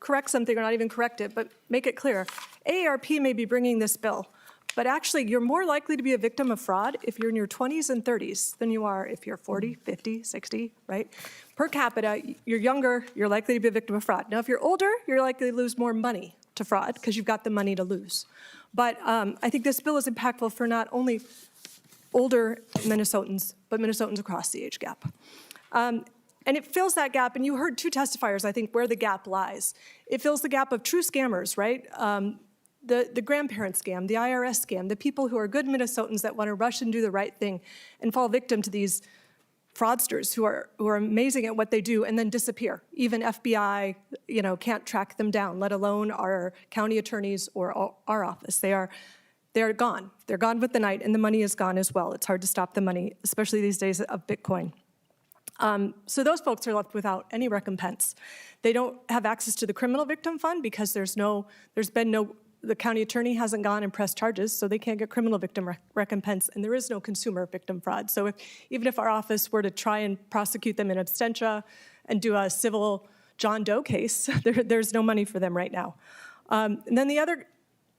correct something or not even correct it, but make it clear. AARP may be bringing this bill, but actually you're more likely to be a victim of fraud if you're in your 20s and 30s than you are if you're 40, 50, 60, right? Per capita, you're younger, you're likely to be a victim of fraud. Now, if you're older, you're likely to lose more money to fraud because you've got the money to lose. But I think this bill is impactful for not only older Minnesotans, but Minnesotans across the age gap. And it fills that gap, and you heard two testifiers, I think, where the gap lies. It fills the gap of true scammers, right? The grandparent scam, the IRS scam, the people who are good Minnesotans that want to rush and do the right thing and fall victim to these fraudsters who are amazing at what they do and then disappear. Even FBI, can't track them down, let alone our county attorneys or our office. They're gone. They're gone with the night, and the money is gone as well. It's hard to stop the money, especially these days of Bitcoin. So those folks are left without any recompense. They don't have access to the criminal victim fund because the county attorney hasn't gone and pressed charges, so they can't get criminal victim recompense, and there is no consumer victim fraud. So even if our office were to try and prosecute them in absentia and do a civil John Doe case, there's no money for them right now. And then the other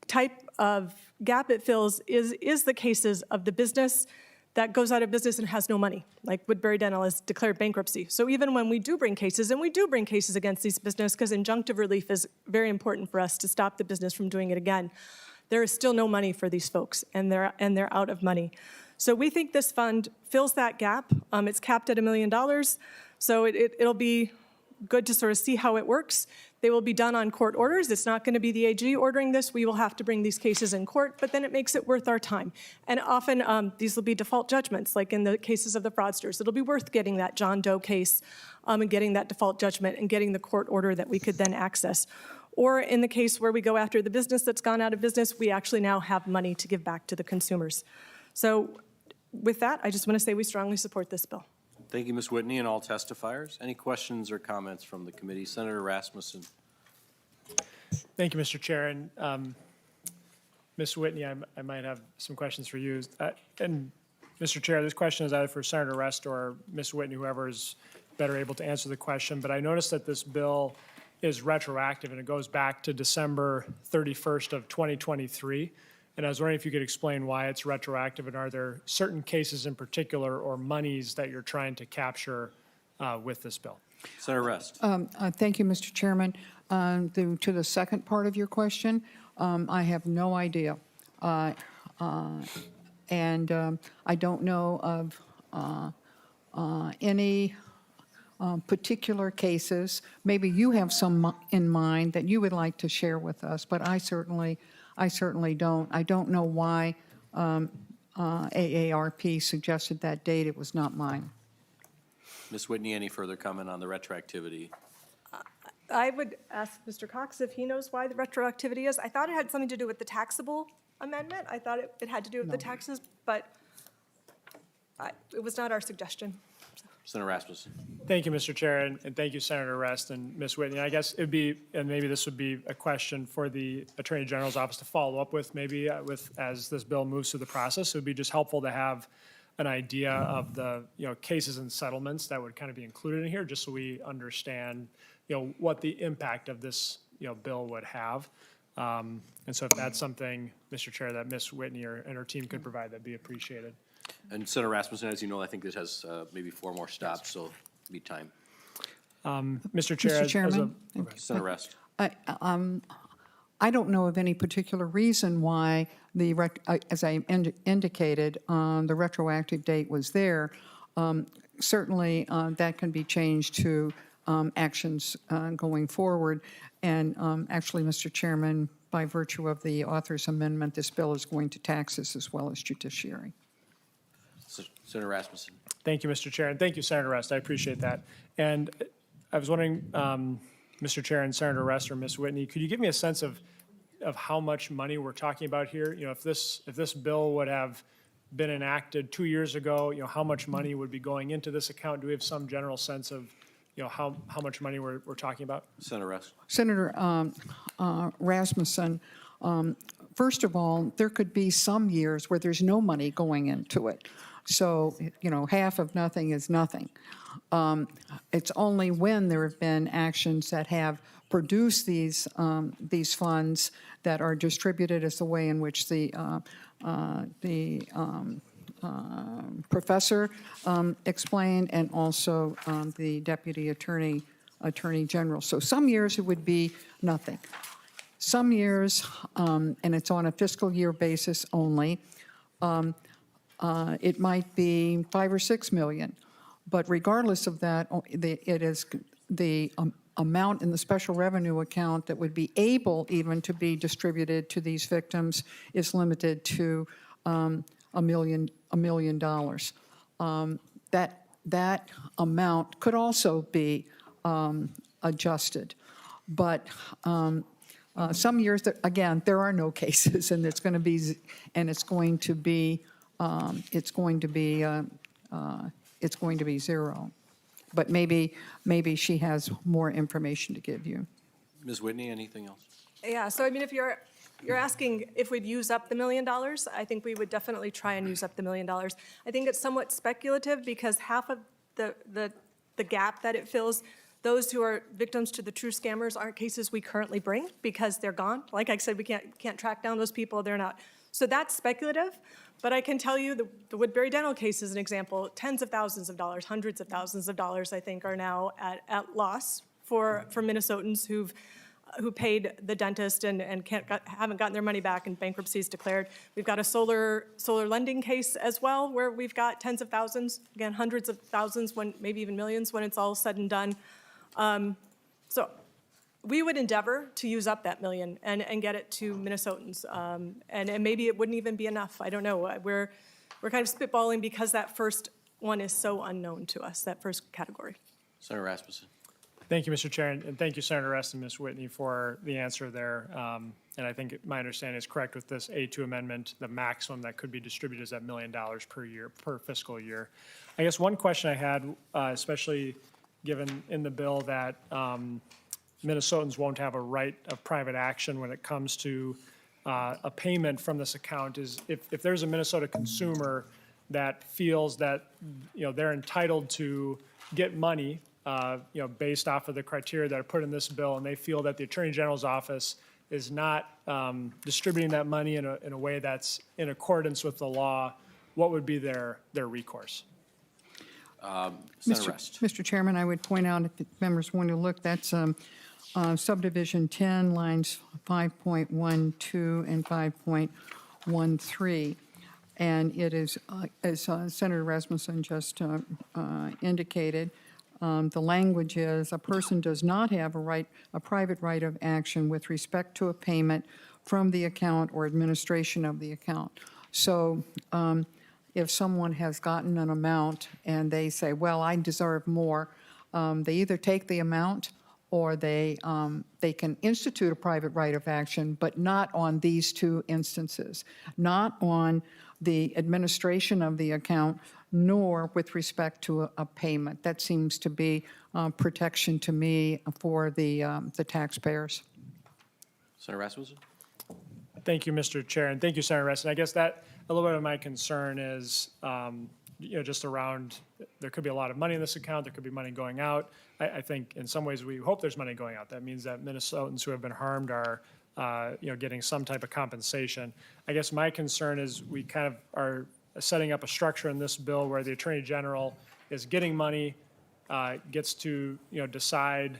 type of gap it fills is the cases of the business that goes out of business and has no money, like Woodbury Dental has declared bankruptcy. So even when we do bring cases, and we do bring cases against these businesses because injunctive relief is very important for us to stop the business from doing it again, there is still no money for these folks, and they're out of money. So we think this fund fills that gap. It's capped at $1 million, so it'll be good to sort of see how it works. They will be done on court orders. It's not going to be the AG ordering this. We will have to bring these cases in court, but then it makes it worth our time. And often these will be default judgments, like in the cases of the fraudsters. It'll be worth getting that John Doe case and getting that default judgment and getting the court order that we could then access. Or in the case where we go after the business that's gone out of business, we actually now have money to give back to the consumers. So with that, I just want to say we strongly support this bill. Thank you, Ms. Whitney, and all testifiers. Any questions or comments from the committee? Senator Rasmussen. Thank you, Mr. Chair. And Ms. Whitney, I might have some questions for you. And Mr. Chair, this question is either for Senator Rest or Ms. Whitney, whoever is better able to answer the question. But I noticed that this bill is retroactive, and it goes back to December 31st of 2023. And I was wondering if you could explain why it's retroactive, and are there certain cases in particular or monies that you're trying to capture with this bill? Senator Rest. Thank you, Mr. Chairman. To the second part of your question, I have no idea. And I don't know of any particular cases. Maybe you have some in mind that you would like to share with us, but I certainly don't. I don't know why AARP suggested that date. It was not mine. Ms. Whitney, any further comment on the retroactivity? I would ask Mr. Cox if he knows why the retroactivity is. I thought it had something to do with the taxable amendment. I thought it had to do with the taxes, but it was not our suggestion. Senator Rasmussen. Thank you, Mr. Chair, and thank you, Senator Rest and Ms. Whitney. I guess it'd be, and maybe this would be a question for the Attorney General's office to follow up with, maybe as this bill moves through the process. It would be just helpful to have an idea of the cases and settlements that would kind of be included in here, just so we understand what the impact of this bill would have. And so if that's something, Mr. Chair, that Ms. Whitney and her team could provide, that'd be appreciated. And Senator Rasmussen, as you know, I think this has maybe 4 more stops, so it'll be time. Mr. Chair, Mr. Chairman, Senator Rest. I don't know of any particular reason why as I indicated, the retroactive date was there. Certainly, that can be changed to actions going forward. And actually, Mr. Chairman, by virtue of the author's amendment, this bill is going to taxes as well as judiciary. Senator Rasmussen. Thank you, Mr. Chair, and thank you, Senator Rest. I appreciate that. And I was wondering, Mr. Chair and Senator Rest or Ms. Whitney, could you give me a sense of how much money we're talking about here? If this bill would have been enacted 2 years ago, how much money would be going into this account? Do we have some general sense of how much money we're talking about? Senator Rest. Senator Rasmussen, first of all, there could be some years where there's no money going into it. So, half of nothing is nothing. It's only when there have been actions that have produced these funds that are distributed as the way in which the professor explained, and also the deputy attorney general. So some years it would be nothing. Some years, and it's on a fiscal year basis only, it might be 5 or 6 million. But regardless of that, it is the amount in the special revenue account that would be able even to be distributed to these victims is limited to $1 million. That amount could also be adjusted, but some years, again, there are no cases, and it's going to be zero. But maybe she has more information to give you. Ms. Whitney, anything else? Yeah, so I mean, if you're asking if we'd use up the $1 million, I think we would definitely try and use up the $1 million. I think it's somewhat speculative because half of the gap that it fills, those who are victims to the true scammers aren't cases we currently bring because they're gone. Like I said, we can't track down those people, they're not. So that's speculative, but I can tell you the Woodbury Dental case is an example. Tens of thousands of dollars, hundreds of thousands of dollars, I think, are now at loss for Minnesotans who paid the dentist and haven't gotten their money back and bankruptcy is declared. We've got a solar lending case as well where we've got tens of thousands, again, hundreds of thousands, maybe even millions when it's all said and done. So we would endeavor to use up that $1 million and get it to Minnesotans. And maybe it wouldn't even be enough. I don't know. We're kind of spitballing because that first one is so unknown to us, that first category. Senator Rasmussen. Thank you, Mr. Chair, and thank you, Senator Rest and Ms. Whitney, for the answer there. And I think my understanding is correct with this A2 amendment. The maximum that could be distributed is at $1 million per year, per fiscal year. I guess one question I had, especially given in the bill that Minnesotans won't have a right of private action when it comes to a payment from this account, is if there's a Minnesota consumer that feels that they're entitled to get money based off of the criteria that are put in this bill, and they feel that the Attorney General's office is not distributing that money in a way that's in accordance with the law, what would be their recourse? Senator Rest. Mr. Chairman, I would point out, if the members want to look, that's subdivision 10, lines 5.12 and 5.13. And it is, as Senator Rasmussen just indicated, the language is, a person does not have a private right of action with respect to a payment from the account or administration of the account. So if someone has gotten an amount and they say, well, I deserve more, they either take the amount or they can institute a private right of action, but not on these two instances, not on the administration of the account, nor with respect to a payment. That seems to be protection to me for the taxpayers. Senator Rasmussen. Thank you, Mr. Chair, and thank you, Senator Rest. And I guess that a little bit of my concern is, just around, there could be a lot of money in this account, there could be money going out. I think in some ways we hope there's money going out. That means that Minnesotans who have been harmed are, getting some type of compensation. I guess my concern is we kind of are setting up a structure in this bill where the Attorney General is getting money, gets to, decide,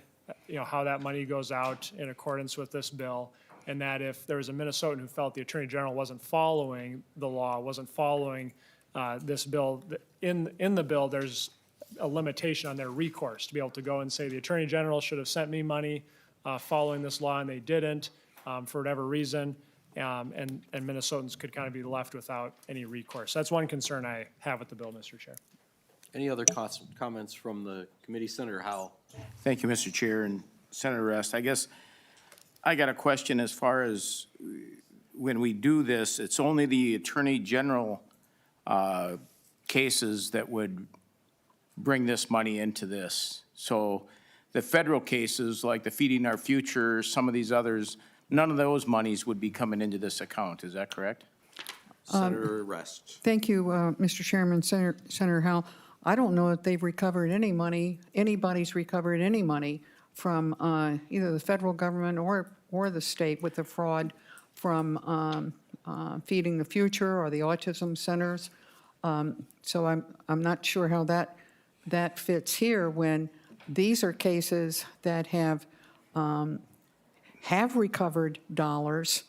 how that money goes out in accordance with this bill. And that if there was a Minnesotan who felt the Attorney General wasn't following the law, wasn't following this bill, in the bill, there's a limitation on their recourse to be able to go and say the Attorney General should have sent me money following this law and they didn't for whatever reason, and Minnesotans could kind of be left without any recourse. That's one concern I have with the bill, Mr. Chair. Any other comments from the committee? Senator Howell. Thank you, Mr. Chair, and Senator Rest. I guess I got a question as far as when we do this, it's only the Attorney General cases that would bring this money into this. So the federal cases, like the Feeding Our Future, some of these others, none of those monies would be coming into this account. Is that correct? Senator Rest. Thank you, Mr. Chairman, Senator Howell. I don't know if they've recovered any money, anybody's recovered any money from either the federal government or the state with the fraud from Feeding the Future or the autism centers. So I'm not sure how that fits here when these are cases that have recovered dollars,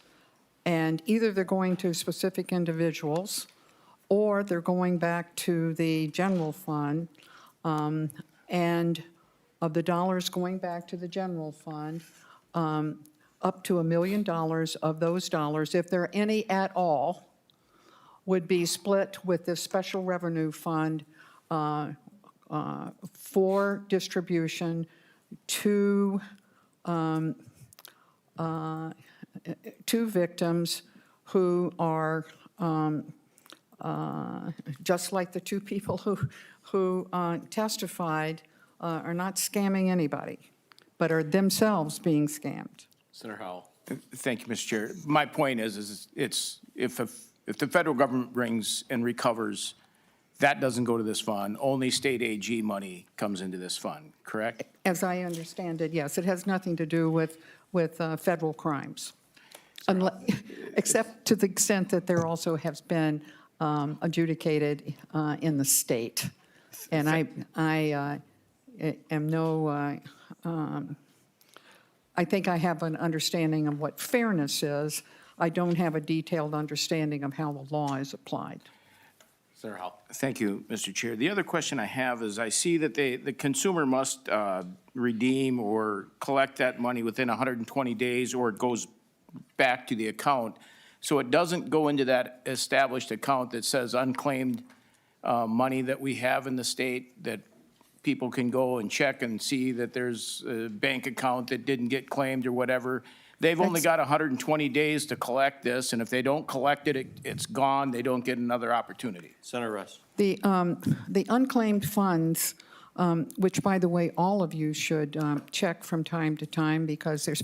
and either they're going to specific individuals or they're going back to the general fund. And of the dollars going back to the general fund, up to $1 million of those dollars, if there are any at all, would be split with the special revenue fund for distribution to victims who are just like the two people who testified, are not scamming anybody, but are themselves being scammed. Senator Howell. Thank you, Mr. Chair. My point is it's, if the federal government brings and recovers, that doesn't go to this fund. Only state AG money comes into this fund, correct? As I understand it, yes, it has nothing to do with federal crimes, except to the extent that there also has been adjudicated in the state. And I am no, I think I have an understanding of what fairness is. I don't have a detailed understanding of how the law is applied. Senator Howell. Thank you, Mr. Chair. The other question I have is I see that the consumer must redeem or collect that money within 120 days or it goes back to the account. So it doesn't go into that established account that says unclaimed money that we have in the state that people can go and check and see that there's a bank account that didn't get claimed or whatever. They've only got 120 days to collect this, and if they don't collect it, it's gone. They don't get another opportunity. Senator Rest. The unclaimed funds, which, by the way, all of you should check from time to time, because there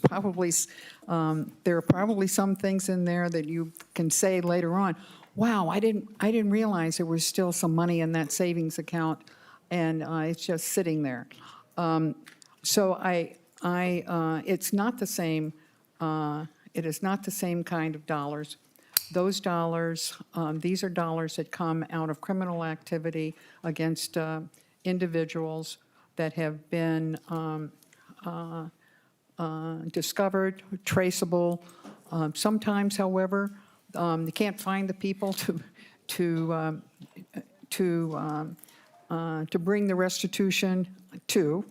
are probably some things in there that you can say later on, wow, I didn't realize there was still some money in that savings account, and it's just sitting there. So it's not the same. It is not the same kind of dollars. Those dollars, these are dollars that come out of criminal activity against individuals that have been discovered, traceable. Sometimes, however, you can't find the people to bring the restitution to.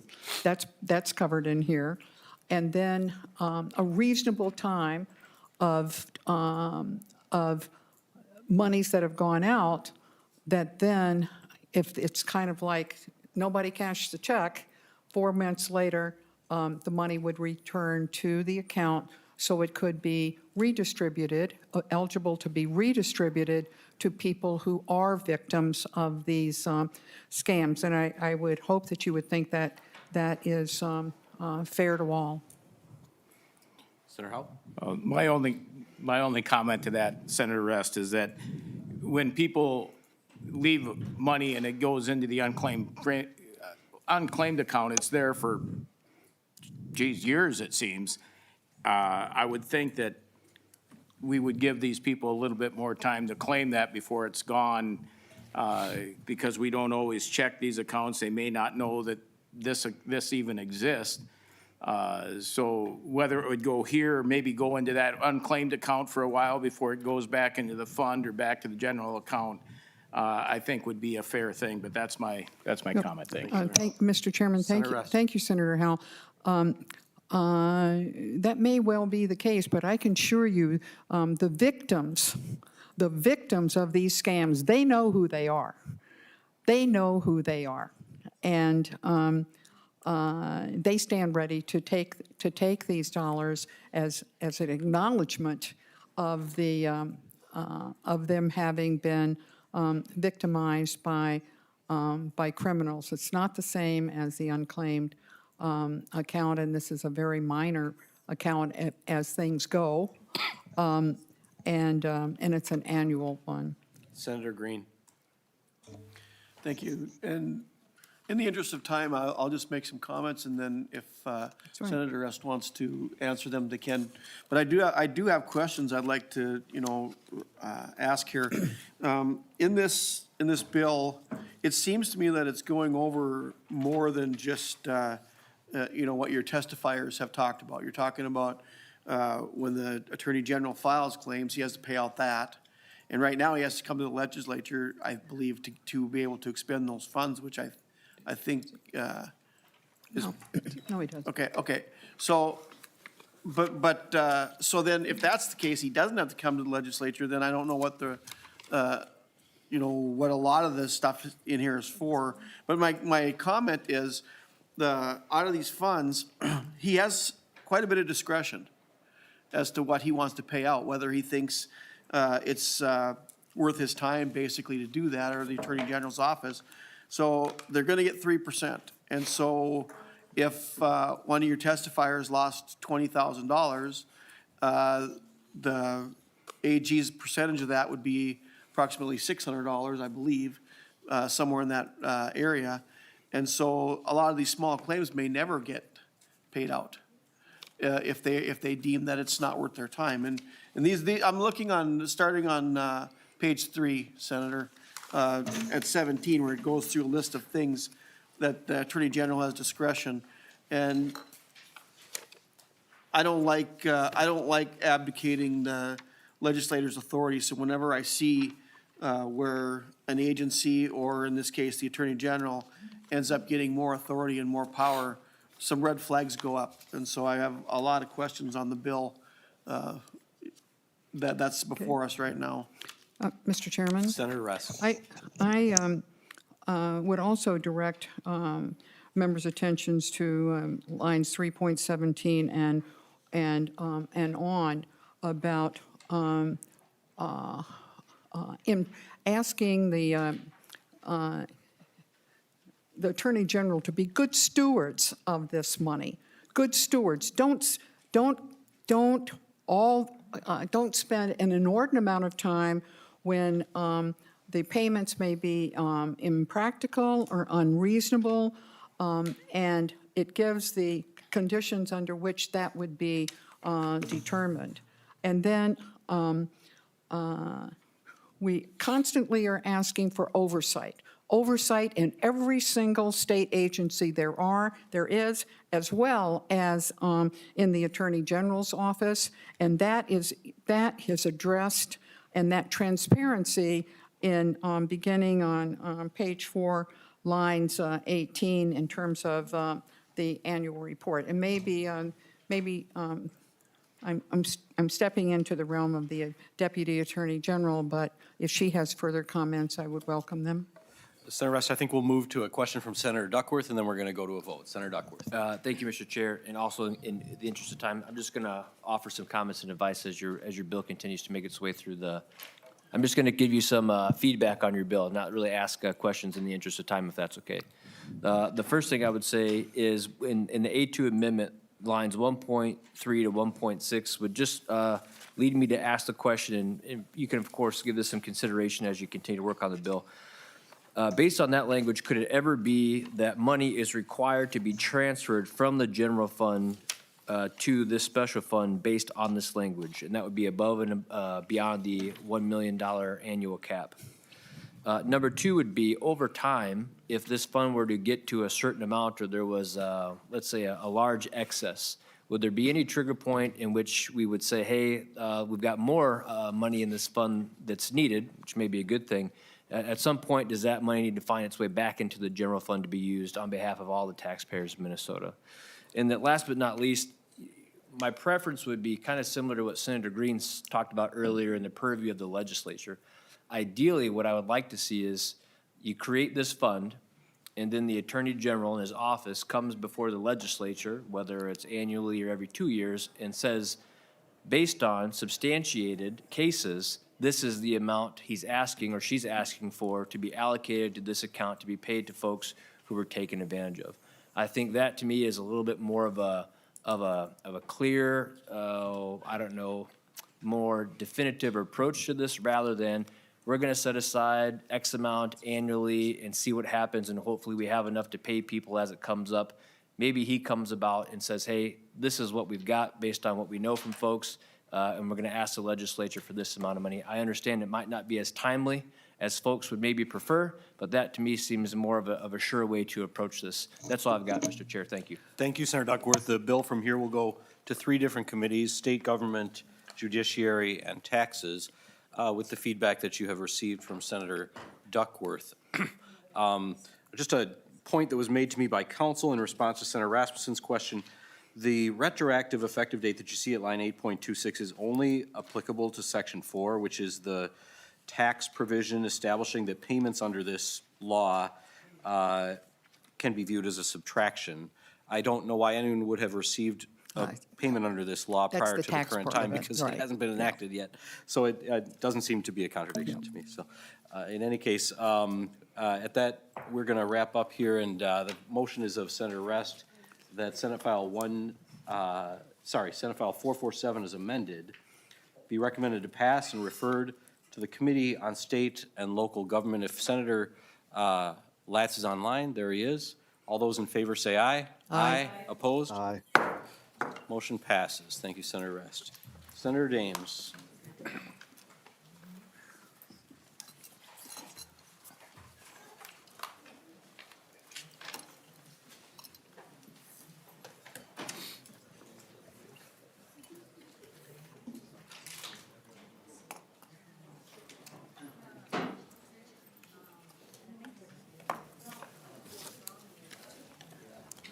That's covered in here. And then a reasonable time of monies that have gone out that then, if it's kind of like nobody cashed the check, 4 months later, the money would return to the account so it could be redistributed, eligible to be redistributed to people who are victims of these scams. And I would hope that you would think that that is fair to all. Senator Howell. My only comment to that, Senator Rest, is that when people leave money and it goes into the unclaimed account, it's there for, years, it seems. I would think that we would give these people a little bit more time to claim that before it's gone, because we don't always check these accounts. They may not know that this even exists. So whether it would go here or maybe go into that unclaimed account for a while before it goes back into the fund or back to the general account, I think would be a fair thing. But that's my comment. Thank you. Mr. Chairman, thank you, Senator Howell. That may well be the case, but I can assure you the victims of these scams, they know who they are. They know who they are. And they stand ready to take these dollars as an acknowledgement of them having been victimized by criminals. It's not the same as the unclaimed account, and this is a very minor account as things go. and it's an annual one. Senator Green. Thank you. And in the interest of time, I'll just make some comments, and then if right. Senator Rest wants to answer them, they can. But I do have questions I'd like to, ask here. In this bill, it seems to me that it's going over more than just, what your testifiers have talked about. You're talking about when the Attorney General files claims, he has to pay out that. And right now, he has to come to the legislature, I believe, to be able to expend those funds, which I think is. No, he doesn't. Okay. So, so then if that's the case, he doesn't have to come to the legislature, then I don't know what what a lot of this stuff in here is for. But my comment is, out of these funds, he has quite a bit of discretion as to what he wants to pay out, whether he thinks it's worth his time basically to do that, or the Attorney General's office. So they're going to get 3%. And so if one of your testifiers lost $20,000, the AG's percentage of that would be approximately $600, I believe, somewhere in that area. And so a lot of these small claims may never get paid out if they deem that it's not worth their time. And these I'm looking starting on page 3, Senator, at 17, where it goes through a list of things that the Attorney General has discretion. And I don't like abdicating the legislator's authority. So whenever I see where an agency, or in this case, the Attorney General, ends up getting more authority and more power, some red flags go up. And so I have a lot of questions on the bill that's before us right now. Mr. Chairman? Senator Rest. I would also direct members' attentions to lines 3.17 and on about in asking the Attorney General to be good stewards of this money. Good stewards. Don't spend an inordinate amount of time when the payments may be impractical or unreasonable, and it gives the conditions under which that would be determined. And then we constantly are asking for oversight. Oversight in every single state agency there is, as well as in the Attorney General's office, and that is addressed, and that transparency in beginning on page 4, lines 18, in terms of the annual report. And maybe I'm stepping into the realm of the Deputy Attorney General, but if she has further comments, I would welcome them. Senator Rest, I think we'll move to a question from Senator Duckworth, and then we're going to go to a vote. Senator Duckworth. Thank you, Mr. Chair. And also, in the interest of time, I'm just going to offer some comments and advice as your bill continues to make its way through I'm just going to give you some feedback on your bill, not really ask questions in the interest of time, if that's okay. The first thing I would say is in the A2 amendment, lines 1.3 to 1.6 would just lead me to ask the question, and you can, of course, give this some consideration as you continue to work on the bill. Based on that language, could it ever be that money is required to be transferred from the general fund to this special fund based on this language? And that would be above and beyond the $1 million annual cap. Number 2 would be, over time, if this fund were to get to a certain amount, or there was, let's say, a large excess, would there be any trigger point in which we would say, hey, we've got more money in this fund that's needed, which may be a good thing. At some point, does that money need to find its way back into the general fund to be used on behalf of all the taxpayers of Minnesota? And that, last but not least, my preference would be kind of similar to what Senator Green talked about earlier in the purview of the legislature. Ideally, what I would like to see is you create this fund, and then the Attorney General in his office comes before the legislature, whether it's annually or every 2 years, and says, based on substantiated cases, this is the amount he's asking or she's asking for to be allocated to this account to be paid to folks who were taken advantage of. I think that, to me, is a little bit more of a clear, I don't know, more definitive approach to this rather than we're going to set aside X amount annually and see what happens, and hopefully we have enough to pay people as it comes up. Maybe he comes about and says, hey, this is what we've got based on what we know from folks, and we're going to ask the legislature for this amount of money. I understand it might not be as timely as folks would maybe prefer, but that to me seems more of a sure way to approach this. That's all I've got, Mr. Chair. Thank you. Thank you, Senator Duckworth. The bill from here will go to 3 different committees: State Government, Judiciary, and Taxes, with the feedback that you have received from Senator Duckworth. Just a point that was made to me by council in response to Senator Rasmussen's question: the retroactive effective date that you see at line 8.26 is only applicable to Section 4, which is the tax provision establishing that payments under this law can be viewed as a subtraction. I don't know why anyone would have received a payment under this law That's prior the to the tax current part of time it, because right. it hasn't been enacted yet. So it doesn't seem to be a contradiction to me. So in any case, at that, we're going to wrap up here, and the motion is of Senator Rest that Senate File 447 is amended, be recommended to pass and referred to the Committee on State and Local Government. If Senator Latz is online, there he is. All those in favor say aye. Aye. Opposed? Aye. Motion passes. Thank you, Senator Rest. Senator Dahms.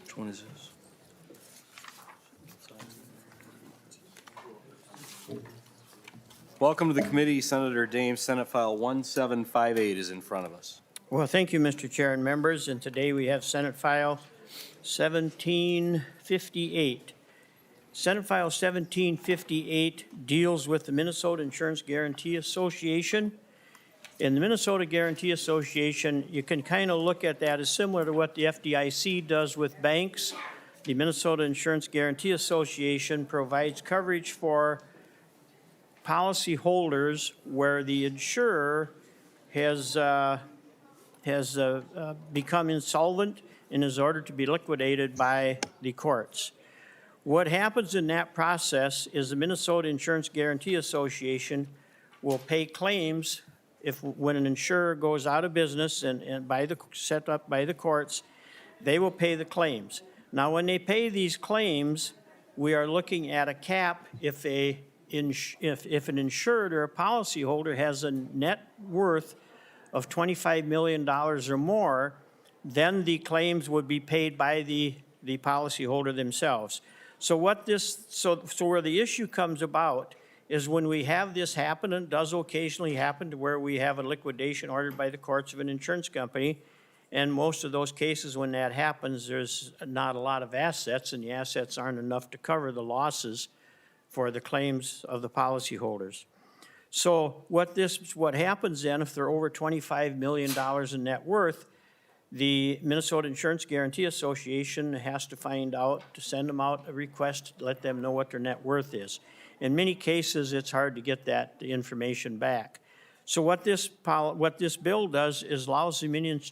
Which one is this? Welcome to the committee, Senator Dahms. Senate File 1758 is in front of us. Well, thank you, Mr. Chair and members, and today we have Senate File 1758. Senate File 1758 deals with the Minnesota Insurance Guarantee Association. In the Minnesota Guarantee Association, you can kind of look at that as similar to what the FDIC does with banks. The Minnesota Insurance Guarantee Association provides coverage for policy holders where the insurer has become insolvent and is ordered to be liquidated by the courts. What happens in that process is the Minnesota Insurance Guarantee Association will pay claims when an insurer goes out of business and set up by the courts, they will pay the claims. Now, when they pay these claims, we are looking at a cap if an insured or a policyholder has a net worth of $25 million or more, then the claims would be paid by the policyholder themselves. So where the issue comes about is when we have this happen, and it does occasionally happen to where we have a liquidation ordered by the courts of an insurance company, and most of those cases when that happens, there's not a lot of assets, and the assets aren't enough to cover the losses for the claims of the policyholders. So what happens then, if they're over $25 million in net worth, the Minnesota Insurance Guarantee Association has to send them out a request to let them know what their net worth is. In many cases, it's hard to get the information back. So what this bill does is allows the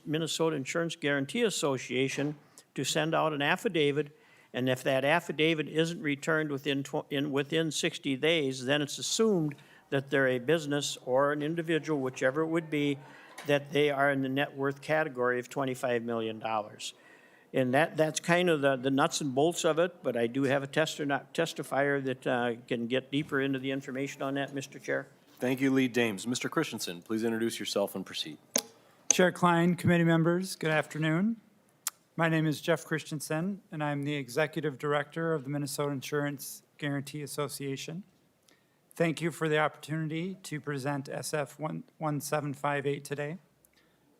Minnesota Insurance Guarantee Association to send out an affidavit, and if that affidavit isn't returned within 60 days, then it's assumed that they're a business or an individual, whichever it would be, that they are in the net worth category of $25 million. And that's kind of the nuts and bolts of it, but I do have a testifier that can get deeper into the information on that, Mr. Chair. Thank you, Lead Dahms. Mr. Christensen, please introduce yourself and proceed. Chair Klein, committee members, good afternoon. My name is Jeff Christensen, and I'm the Executive Director of the Minnesota Insurance Guarantee Association. Thank you for the opportunity to present SF 1758 today.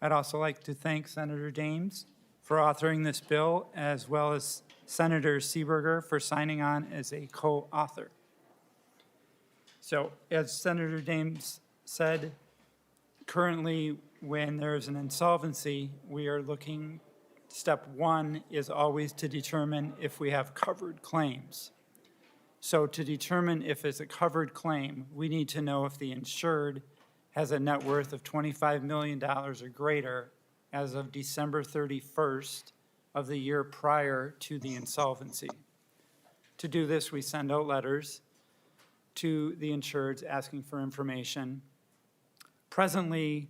I'd also like to thank Senator Dahms for authoring this bill, as well as Senator Seeberger for signing on as a co-author. So, as Senator Dahms said, currently when there's an insolvency, we are looking, step one is always to determine if we have covered claims. So to determine if it's a covered claim, we need to know if the insured has a net worth of $25 million or greater as of December 31st of the year prior to the insolvency. To do this, we send out letters to the insureds asking for information. Presently,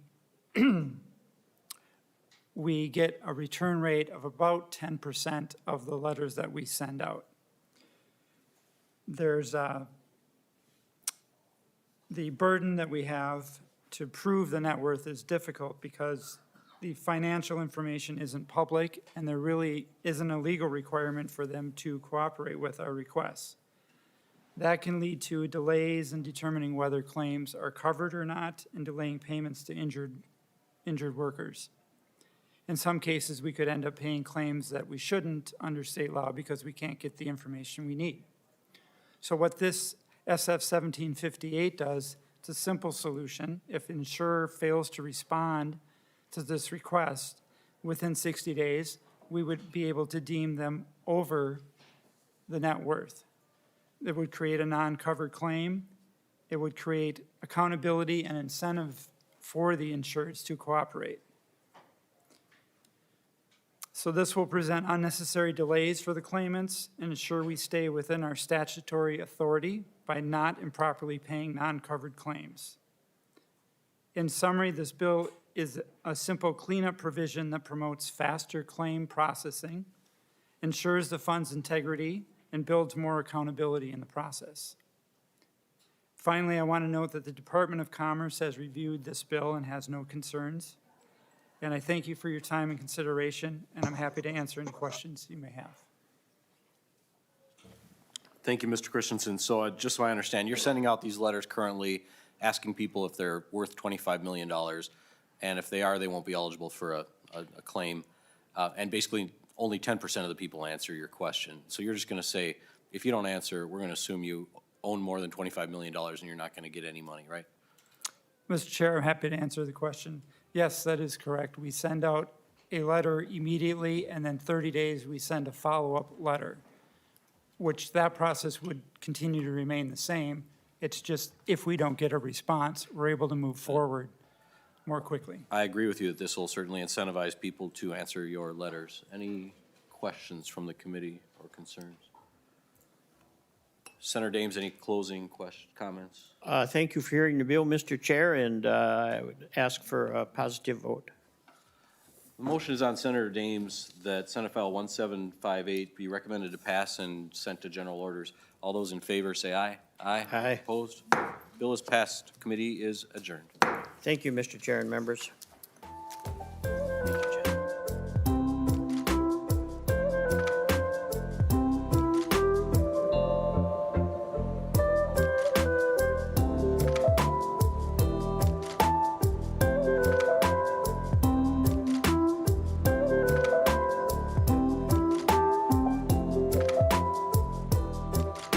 we get a return rate of about 10% of the letters that we send out. There's the burden that we have to prove the net worth is difficult because the financial information isn't public and there really isn't a legal requirement for them to cooperate with our requests. That can lead to delays in determining whether claims are covered or not and delaying payments to injured workers. In some cases, we could end up paying claims that we shouldn't under state law because we can't get the information we need. So what this SF 1758 does, it's a simple solution. If an insurer fails to respond to this request within 60 days, we would be able to deem them over the net worth. It would create a non-covered claim. It would create accountability and incentive for the insureds to cooperate. So this will present unnecessary delays for the claimants and ensure we stay within our statutory authority by not improperly paying non-covered claims. In summary, this bill is a simple cleanup provision that promotes faster claim processing, ensures the fund's integrity, and builds more accountability in the process. Finally, I want to note that the Department of Commerce has reviewed this bill and has no concerns. And I thank you for your time and consideration, and I'm happy to answer any questions you may have. Thank you, Mr. Christensen. So just so I understand, you're sending out these letters currently asking people if they're worth $25 million, and if they are, they won't be eligible for a claim. And basically, only 10% of the people answer your question. So you're just going to say, if you don't answer, we're going to assume you own more than $25 million and you're not going to get any money, right? Mr. Chair, I'm happy to answer the question. Yes, that is correct. We send out a letter immediately, and then 30 days, we send a follow-up letter, which that process would continue to remain the same. It's just if we don't get a response, we're able to move forward more quickly. I agree with you that this will certainly incentivize people to answer your letters. Any questions from the committee or concerns? Senator Dahms, any closing comments? Thank you for hearing the bill, Mr. Chair, and I would ask for a positive vote. The motion is on Senator Dahms that Senate File 1758 be recommended to pass and sent to general orders. All those in favor say aye. Aye. Aye. Opposed? Bill is passed. Committee is adjourned. Thank you, Mr. Chair and members.